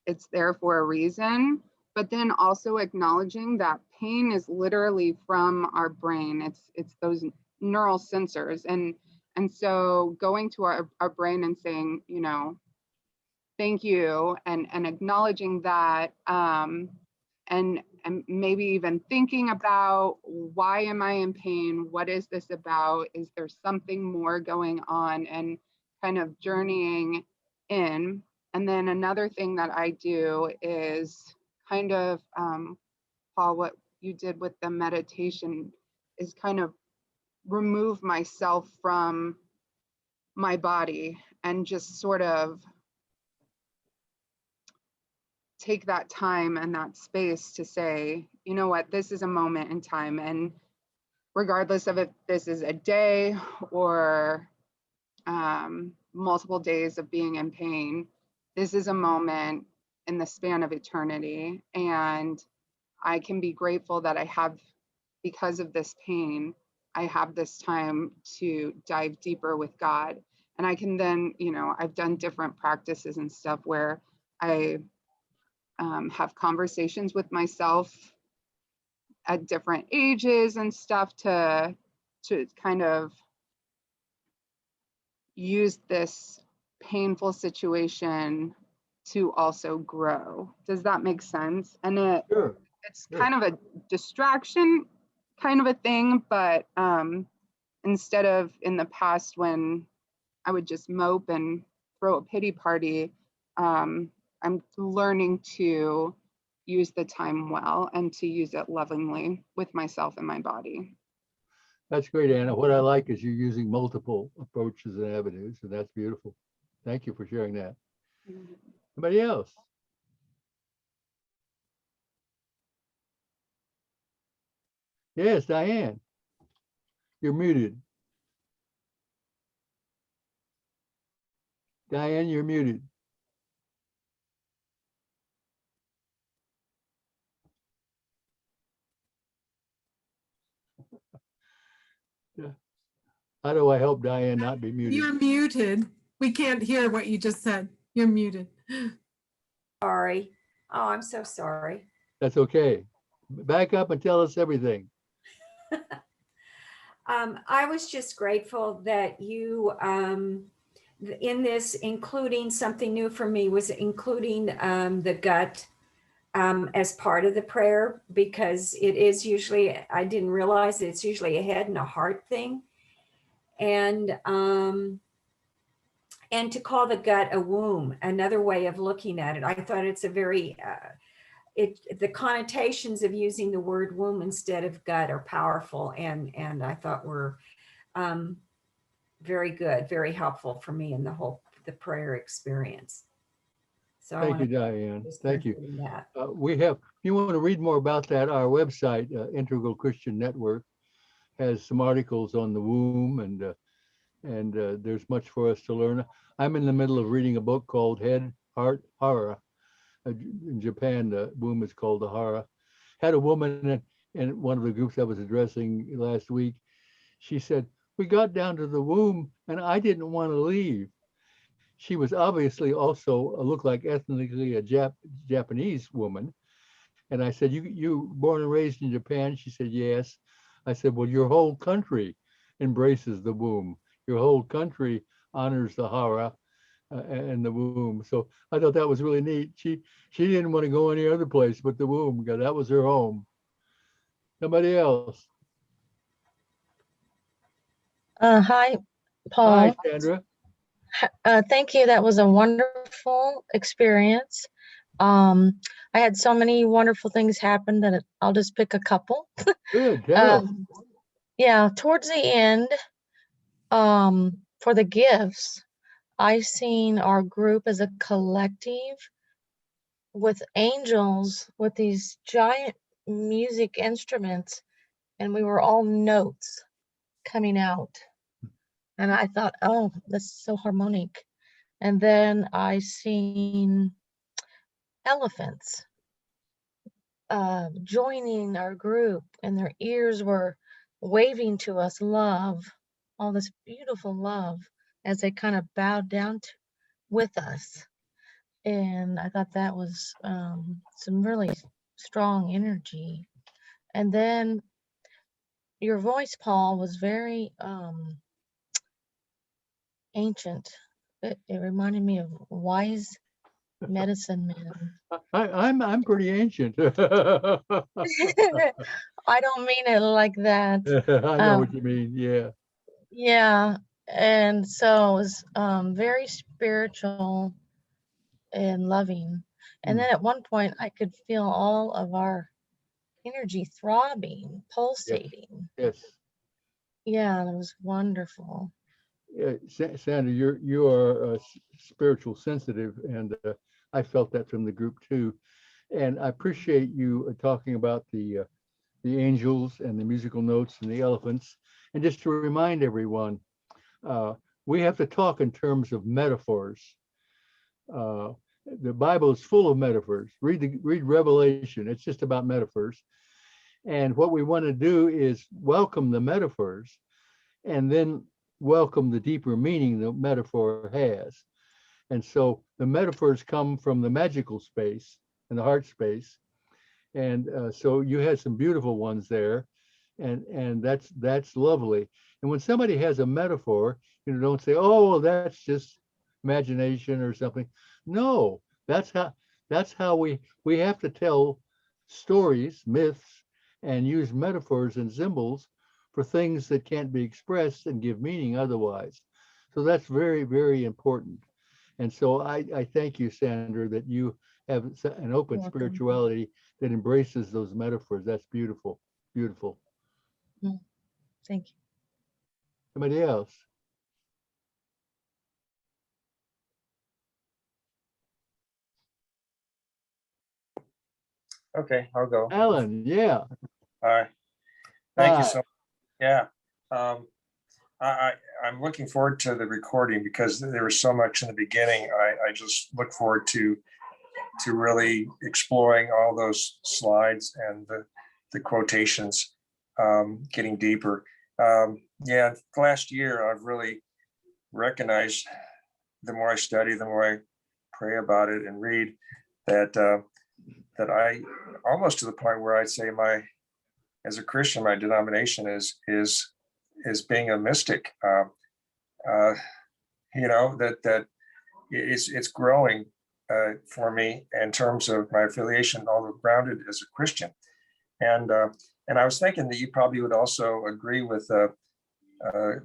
it's there for a reason, but then also acknowledging that pain is literally from our brain. It's those neural sensors. And so going to our brain and saying, you know, thank you, and acknowledging that, and maybe even thinking about, why am I in pain? What is this about? Is there something more going on? And kind of journeying in. And then another thing that I do is kind of, Paul, what you did with the meditation is kind of remove myself from my body and just sort of take that time and that space to say, you know what, this is a moment in time. And regardless of if this is a day or multiple days of being in pain, this is a moment in the span of eternity. And I can be grateful that I have, because of this pain, I have this time to dive deeper with God. And I can then, you know, I've done different practices and stuff where I have conversations with myself at different ages and stuff to kind of use this painful situation to also grow. Does that make sense? And Sure. it's kind of a distraction kind of a thing, but instead of in the past when I would just mope and throw a pity party, I'm learning to use the time well and to use it lovingly with myself and my body. That's great, Anna. What I like is you're using multiple approaches and avenues, and that's beautiful. Thank you for sharing that. Anybody else? Yes, Diane. You're muted. Diane, you're muted. How do I help Diane not be muted? You're muted. We can't hear what you just said. You're muted. Sorry. Oh, I'm so sorry. That's okay. Back up and tell us everything. I was just grateful that you, in this, including something new for me, was including the gut as part of the prayer, because it is usually, I didn't realize it's usually a head and a heart thing. And to call the gut a womb, another way of looking at it. I thought it's a very, the connotations of using the word womb instead of gut are powerful, and I thought were very good, very helpful for me in the prayer experience. So Thank you, Diane. just Thank you. mention that. We have, if you want to read more about that, our website, Integral Christian Network, has some articles on the womb, and there's much for us to learn. I'm in the middle of reading a book called Head, Heart, Hara. In Japan, the womb is called the Hara. Had a woman in one of the groups I was addressing last week. She said, we got down to the womb and I didn't want to leave. She was obviously also looked like ethnically a Japanese woman. And I said, you born and raised in Japan? She said, yes. I said, well, your whole country embraces the womb. Your whole country honors the Hara and the womb. So I thought that was really neat. She didn't want to go any other place but the womb, because that was her home. Somebody else. Hi, Paul. Hi, Sandra. Thank you. That was a wonderful experience. I had so many wonderful things happen that I'll just pick a couple. Good. Tell us. Yeah, towards the end, for the gifts, I seen our group as a collective with angels with these giant music instruments, and we were all notes coming out. And I thought, oh, that's so harmonic. And then I seen elephants joining our group, and their ears were waving to us love, all this beautiful love, as they kind of bowed down with us. And I thought that was some really strong energy. And then your voice, Paul, was very ancient. It reminded me of wise medicine men. I'm pretty ancient. I don't mean it like that. I know what you mean. Yeah. Yeah. And so it was very spiritual and loving. And Mm. then at one point, I could feel all of our energy throbbing, pulsating. Yes. Yeah, it was wonderful. Sandra, you are spiritual sensitive, and I felt that from the group too. And I appreciate you talking about the angels and the musical notes and the elephants. And just to remind everyone, we have to talk in terms of metaphors. The Bible is full of metaphors. Read Revelation. It's just about metaphors. And what we want to do is welcome the metaphors, and then welcome the deeper meaning the metaphor has. And so the metaphors come from the magical space and the heart space. And so you had some beautiful ones there, and that's lovely. And when somebody has a metaphor, don't say, oh, well, that's just imagination or something. No, that's how we have to tell stories, myths, and use metaphors and symbols for things that can't be expressed and give meaning otherwise. So that's very, very important. And so I thank you, Sandra, that you have an open Welcome. spirituality that embraces those metaphors. That's beautiful, beautiful. Thank you. Somebody else? Okay, I'll go. Alan, yeah. Hi. Thank you so much. Yeah. I'm looking forward to the recording because there was so much in the beginning. I just look forward to really exploring all those slides and the quotations, getting deeper. Yeah, last year I've really recognized, the more I study, the more I pray about it and read, that I almost to the point where I'd say as a Christian, my denomination is being a mystic. That it's growing for me in terms of my affiliation, although grounded as a Christian. And I was thinking that you probably would also agree with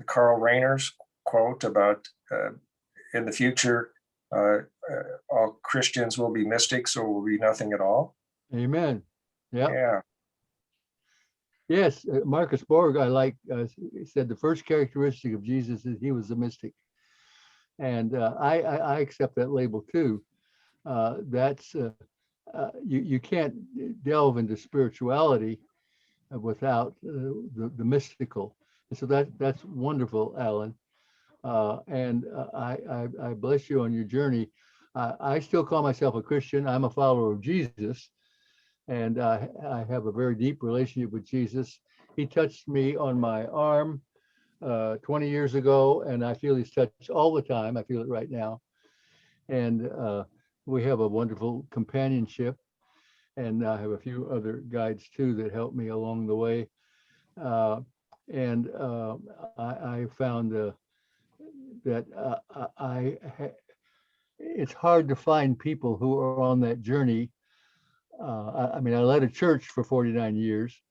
Carl Rainer's quote about in the future, all Christians will be mystics or will be nothing at all. Amen. Yeah. Yeah. Yes, Marcus Borg, I like, said the first characteristic of Jesus is he was a mystic. And I accept that label too. You can't delve into spirituality without the mystical. And so that's wonderful, Alan. And I bless you on your journey. I still call myself a Christian. I'm a follower of Jesus. And I have a very deep relationship with Jesus. He touched me on my arm 20 years ago, and I feel his touch all the time. I feel it right now. And we have a wonderful companionship. And I have a few other guides too that help me along the way. I found that it's hard to find people who are on that journey. I mean, I led a church for 49 years,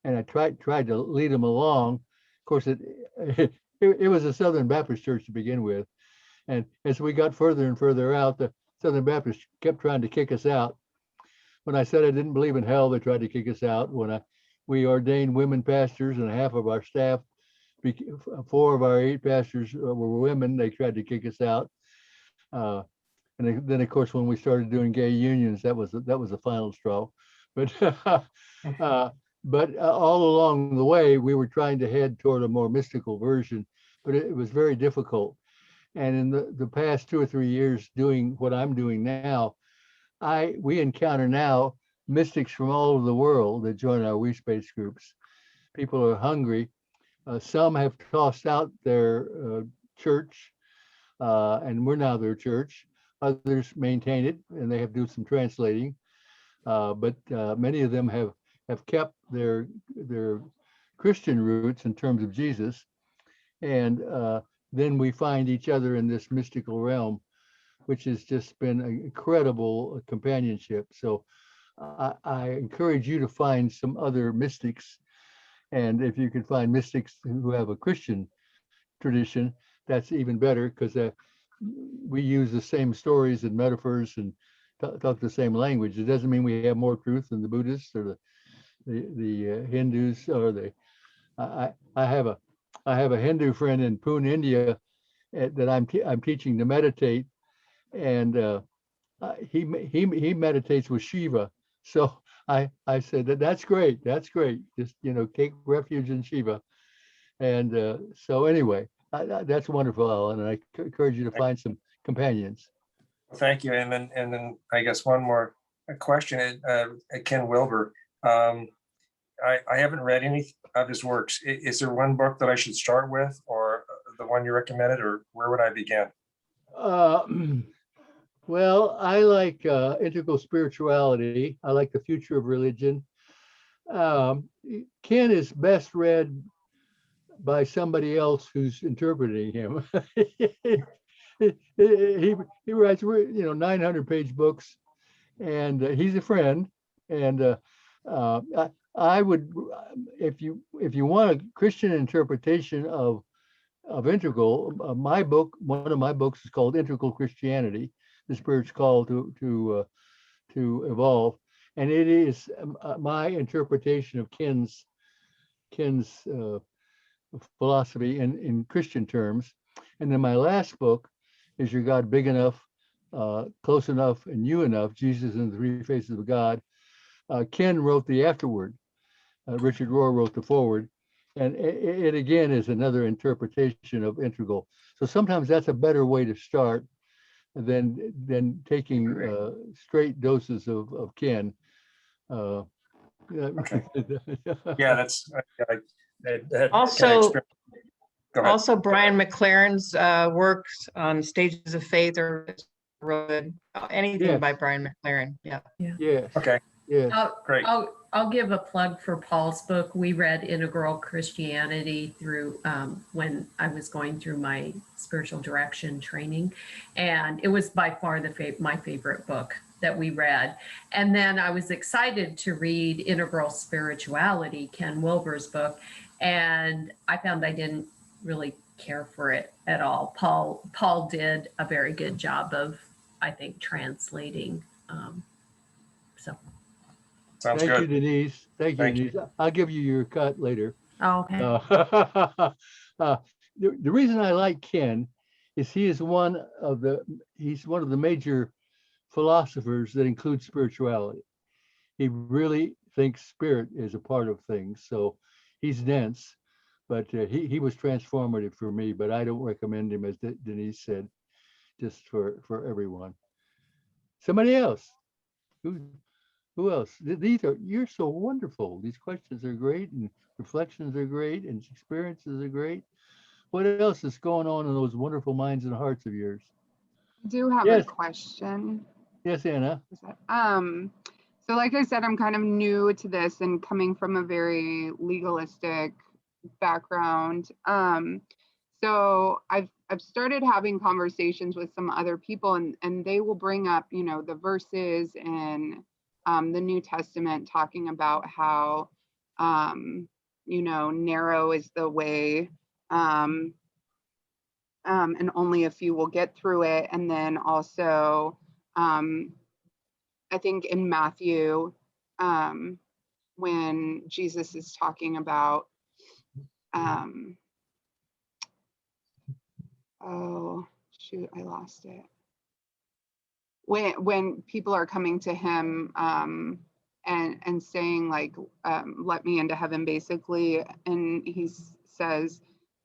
and I tried to lead them along. Of course, it was a Southern Baptist church to begin with, and as we got further and further out, the Southern Baptists kept trying to kick us out. When I said I didn't believe in hell, they tried to kick us out. When we ordained women pastors, and half of our staff, 4 of our 8 pastors were women, they tried to kick us out. And then, of course, when we started doing gay unions, that was the final straw. But all along the way, we were trying to head toward a more mystical version, but it was very difficult. And in the past 2 or 3 years, doing what I'm doing now, we encounter now mystics from all over the world that join our WeSpace groups. People are hungry. Some have tossed out their church, and we're now their church. Others maintain it, and they have to do some translating. but many of them have kept their Christian roots in terms of Jesus, and then we find each other in this mystical realm, which has just been an incredible companionship. So I encourage you to find some other mystics, and if you can find mystics who have a Christian tradition, that's even better, because we use the same stories and metaphors and talk the same language. It doesn't mean we have more truth than the Buddhists or the Hindus or the. I have a Hindu friend in Pune, India, that I'm teaching to meditate, and he meditates with Shiva. So I said that's great. That's great. Just take refuge in Shiva. And so anyway, that's wonderful, Alan. And I encourage you to find some companions. Thank you. And then I guess one more question. Ken Wilber. I haven't read any of his works. Is there one book that I should start with, or the one you recommended, or where would I begin? Well, I like Integral Spirituality. I like The Future of Religion. Ken is best read by somebody else who's interpreting him. he writes 900-page books, and he's a friend. And I would, if you want a Christian interpretation of integral, one of my books is called Integral Christianity: The Spirit's Call to Evolve, and it is my interpretation of Ken's philosophy in Christian terms. And then my last book is Your God Big Enough, Close Enough, and You Enough: Jesus and the Three Faces of God. Ken wrote the afterword. Richard Rohr wrote the forward. And it again is another interpretation of integral. So sometimes that's a better way to start than taking straight doses of Ken. Okay. Yeah, that's Also, go ahead. also Brian McLaren's works on Stages of Faith or anything by Brian McLaren. Yeah. Yeah. Okay. Yeah. Great. I'll give a plug for Paul's book. We read Integral Christianity through when I was going through my spiritual direction training, and it was by far my favorite book that we read. And then I was excited to read Integral Spirituality, Ken Wilber's book, and I found I didn't really care for it at all. Paul did a very good job of, I think, translating. So. Sounds Thank good. you, Denise. Thank you, Thank Denise. I'll give you your cut later. Oh, okay. The reason I like Ken is he's one of the major philosophers that includes spirituality. He really thinks spirit is a part of things. So he's dense, but he was transformative for me. But I don't recommend him, as Denise said, just for everyone. Somebody else. Who else? You're so wonderful. These questions are great, and reflections are great, and experiences are great. What else is going on in those wonderful minds and hearts of yours? I do have a question. Yes, Anna. So like I said, I'm kind of new to this and coming from a very legalistic background. So I've started having conversations with some other people, and they will bring up, the verses in the New Testament talking about how, narrow is the way, and only a few will get through it. And then also, I think in Matthew, when Jesus is talking about, oh shoot, I lost it. When people are coming to him and saying like, let me into heaven, basically, and he says,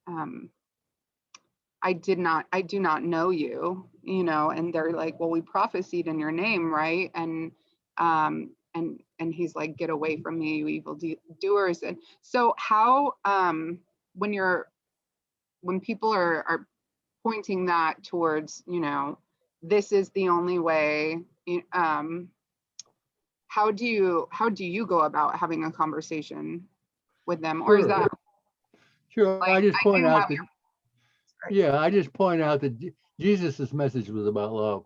I do not know you, and they're like, well, we prophesied in your name, right? And he's like, get away from me, you evil doers. And so how, when people are pointing that towards, this is the only way, how do you go about having a conversation with them? Or is Sure. that Sure, like, I just I point do out have that, your- yeah, I just point out that Jesus's message was about love.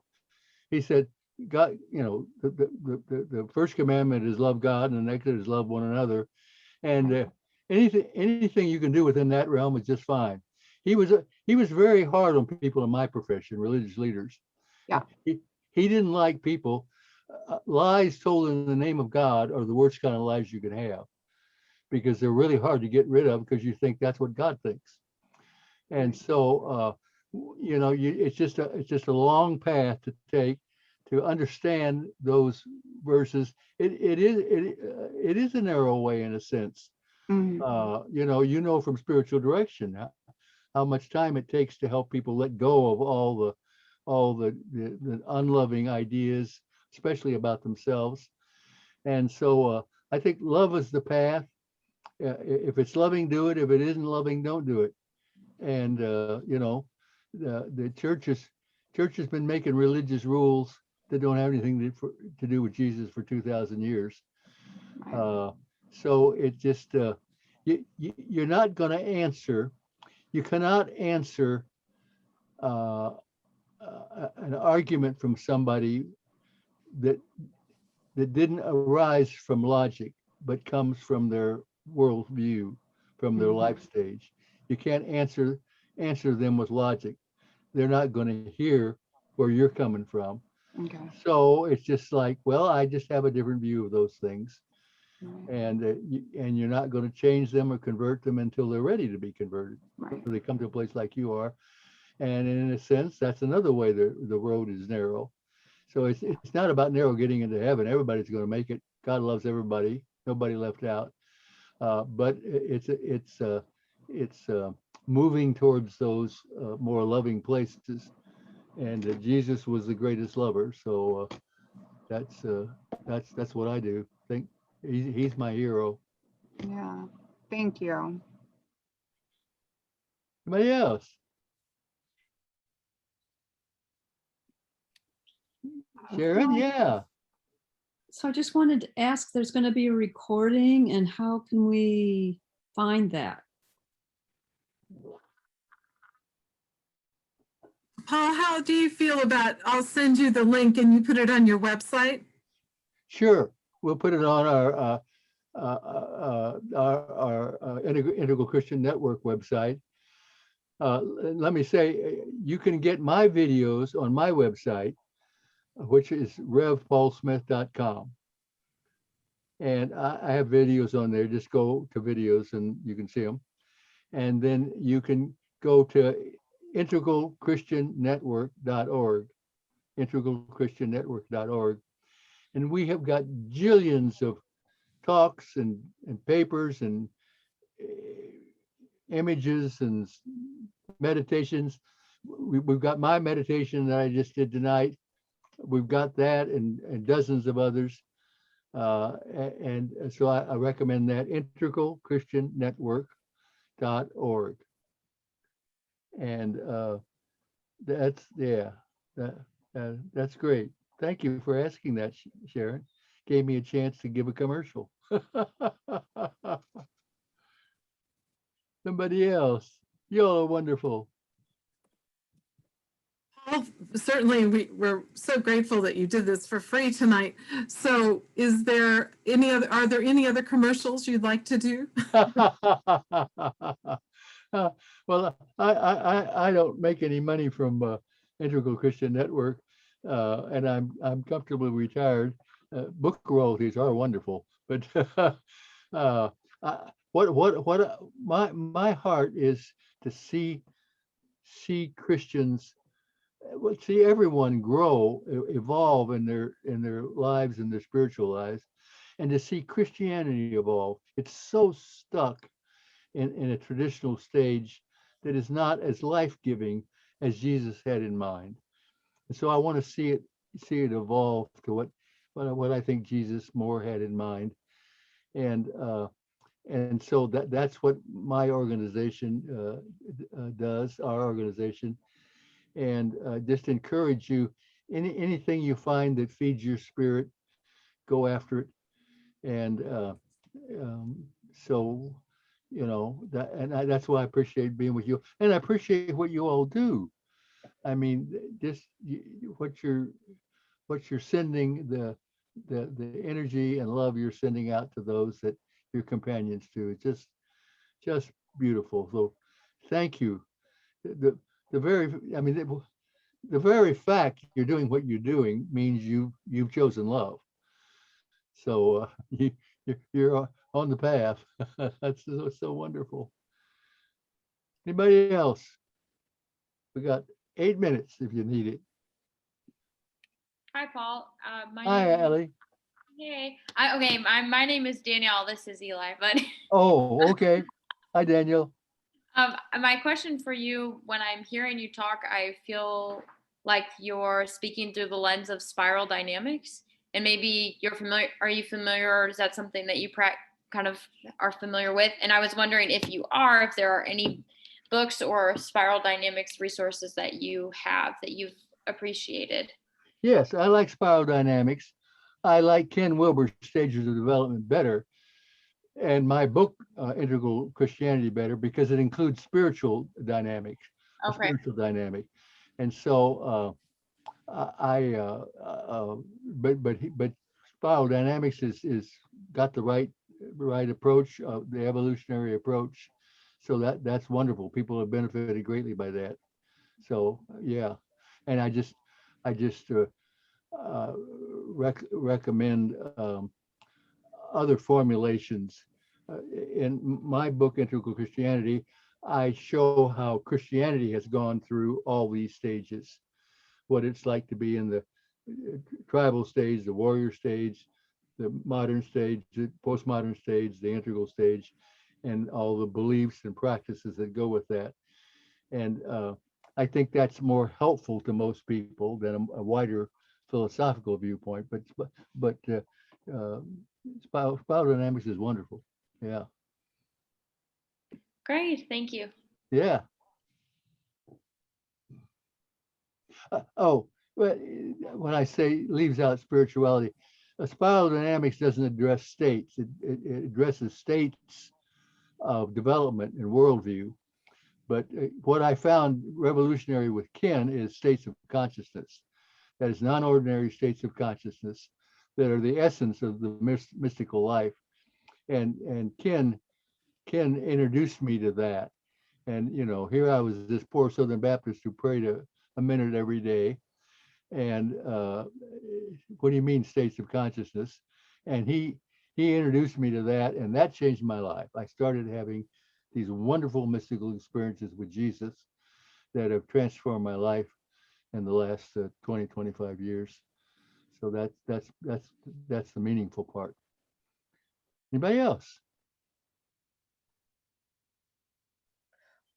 He said, God, you know, the first commandment is love God, and the next is love one another. And anything you can do within that realm is just fine. He was very hard on people in my profession, religious leaders. Yeah. He didn't like people. Lies told in the name of God are the worst kind of lies you can have, because they're really hard to get rid of because you think that's what God thinks. And so, you know, it's just a long path to take to understand those verses. It is a narrow way in a sense. Mhm. You know from spiritual direction how much time it takes to help people let go of all the unloving ideas, especially about themselves. And so I think love is the path. If it's loving, do it. If it isn't loving, don't do it. And you know, the church has been making religious rules that don't have anything to do with Jesus for 2,000 years. So it just you're not going to answer. You cannot answer an argument from somebody that didn't arise from logic, but comes from their worldview, from their life stage. You can't answer them with logic. They're not going to hear where you're coming from. Okay. So it's just like, well, I just have a different view of those things, and you're not going to change them or convert them until they're ready to be converted. Right. So they come to a place like you are, and in a sense, that's another way the road is narrow. So it's not about narrow getting into heaven. Everybody's going to make it. God loves everybody. Nobody left out. But it's moving towards those more loving places. And Jesus was the greatest lover. So that's what I do. Think he's my hero. Yeah. Thank you. Anybody else? Sharon, yeah. So I just wanted to ask, there's going to be a recording, and how can we find that? Paul, how do you feel about, I'll send you the link and you put it on your website? Sure, we'll put it on our Integral Christian Network website. Let me say, you can get my videos on my website, which is revpaulsmith.com. And I have videos on there. Just go to videos and you can see them. And then you can go to integralchristiannetwork.org, integralchristiannetwork.org. And we have got jillions of talks and papers and images and meditations. We've got my meditation that I just did tonight. We've got that and dozens of others. And so I recommend that, integralchristiannetwork.org. And that's, yeah, that's great. Thank you for asking that, Sharon. Gave me a chance to give a commercial. Somebody else. You're wonderful. Paul, certainly we're so grateful that you did this for free tonight. So are there any other commercials you'd like to do? Well, I don't make any money from Integral Christian Network, and I'm comfortably retired. Book royalties are wonderful, but my heart is to see Christians, see everyone grow, evolve in their lives and their spiritual lives, and to see Christianity evolve. It's so stuck in a traditional stage that is not as life-giving as Jesus had in mind. And so I want to see it evolve to what I think Jesus more had in mind. And so that's what my organization does, our organization. And just encourage you, anything you find that feeds your spirit, go after it. And so, you know, that's why I appreciate being with you, and I appreciate what you all do. I mean, just what you're sending, the energy and love you're sending out to those that your companions do. It's just beautiful. So thank you. The very, I mean, the very fact you're doing what you're doing means you've chosen love. So you're on the path. That's so wonderful. Anybody else? We got 8 minutes if you need it. Hi, Paul. Hi, Ellie. Hey. My name is Danielle. This is Eli. But Oh, okay. Hi, Daniel. my question for you, when I'm hearing you talk, I feel like you're speaking through the lens of spiral dynamics. And maybe you're familiar. Are you familiar, or is that something that you kind of are familiar with? And I was wondering if you are, if there are any books or spiral dynamics resources that you have that you've appreciated. Yes, I like spiral dynamics. I like Ken Wilber's Stages of Development better, and my book, Integral Christianity, better because it includes spiritual dynamics, a Okay. spiritual dynamic. And so but spiral dynamics is got the right approach, the evolutionary approach. So that's wonderful. People have benefited greatly by that. So yeah, and I just recommend other formulations. In my book, Integral Christianity, I show how Christianity has gone through all these stages, what it's like to be in the tribal stage, the warrior stage, the modern stage, the postmodern stage, the integral stage, and all the beliefs and practices that go with that. And I think that's more helpful to most people than a wider philosophical viewpoint. But spiral dynamics is wonderful. Yeah. Great. Thank you. Yeah. Well, when I say leaves out spirituality, spiral dynamics doesn't address states. It addresses states of development and worldview. But what I found revolutionary with Ken is states of consciousness. That is non-ordinary states of consciousness that are the essence of the mystical life. And Ken introduced me to that. And you know, here I was, this poor Southern Baptist who prayed a minute every day. And what do you mean states of consciousness? And he introduced me to that, and that changed my life. I started having these wonderful mystical experiences with Jesus that have transformed my life in the last 20, 25 years. So that's the meaningful part. Anybody else?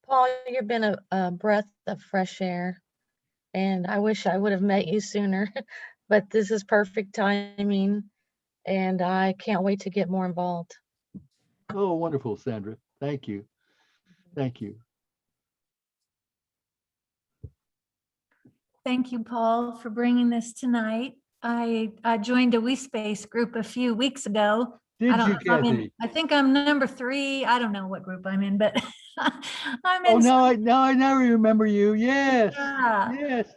Paul, you've been a breath of fresh air, and I wish I would have met you sooner, but this is perfect timing, and I can't wait to get more involved. Oh, wonderful, Sandra. Thank you. Thank you. Thank you, Paul, for bringing this tonight. I joined a WeSpace group a few weeks ago. Did you, Kathy? I think I'm number 3. I don't know what group I'm in, but I'm Oh, in. now I now remember you. Yes. Yeah. Yes.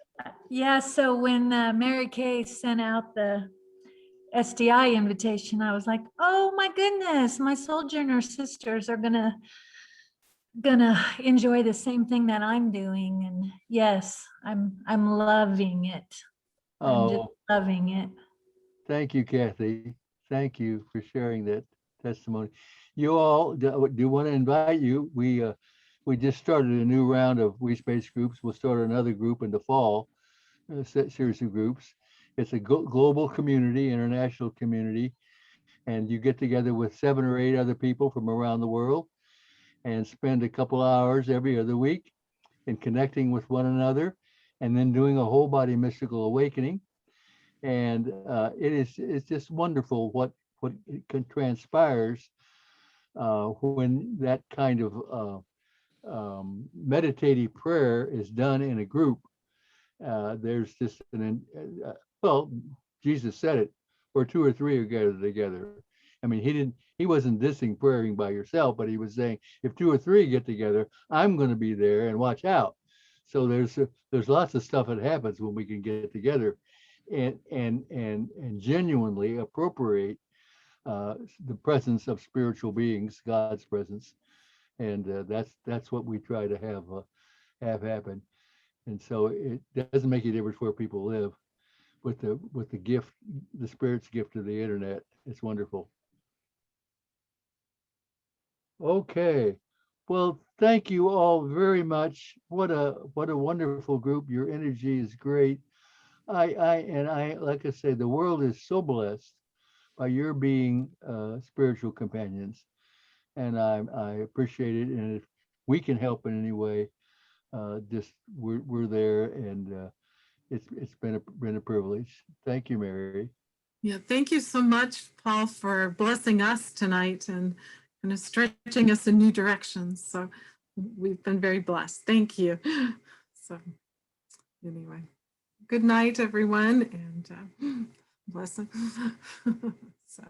Yeah. So when Mary Kay sent out the SDI invitation, I was like, oh my goodness, my Sojourner sisters are gonna enjoy the same thing that I'm doing. And yes, I'm loving it. I'm just loving it. Thank you, Kathy. Thank you for sharing that testimony. You all do want to invite you. We just started a new round of WeSpace groups. We'll start another group in the fall, a series of groups. It's a global community, international community, and you get together with 7 or 8 other people from around the world and spend a couple hours every other week in connecting with one another, and then doing a whole body mystical awakening. And it's just wonderful what transpires when that kind of meditative prayer is done in a group. There's just well, Jesus said it, where two or three are gathered together. I mean, he wasn't dissing praying by yourself, but he was saying if two or three get together, I'm going to be there and watch out. So there's lots of stuff that happens when we can get together and genuinely appropriate the presence of spiritual beings, God's presence, and that's what we try to have happen. And so it doesn't make a difference where people live. With the gift, the Spirit's gift of the internet, it's wonderful. Okay, well, thank you all very much. What a wonderful group. Your energy is great. I like I say, the world is so blessed by your being spiritual companions, and I appreciate it. And if we can help in any way, just we're there, and it's been a privilege. Thank you, Mary. Yeah, thank you so much, Paul, for blessing us tonight and kind of stretching us in new directions. So we've been very blessed. Thank you. So anyway, good night, everyone, and blessings. So.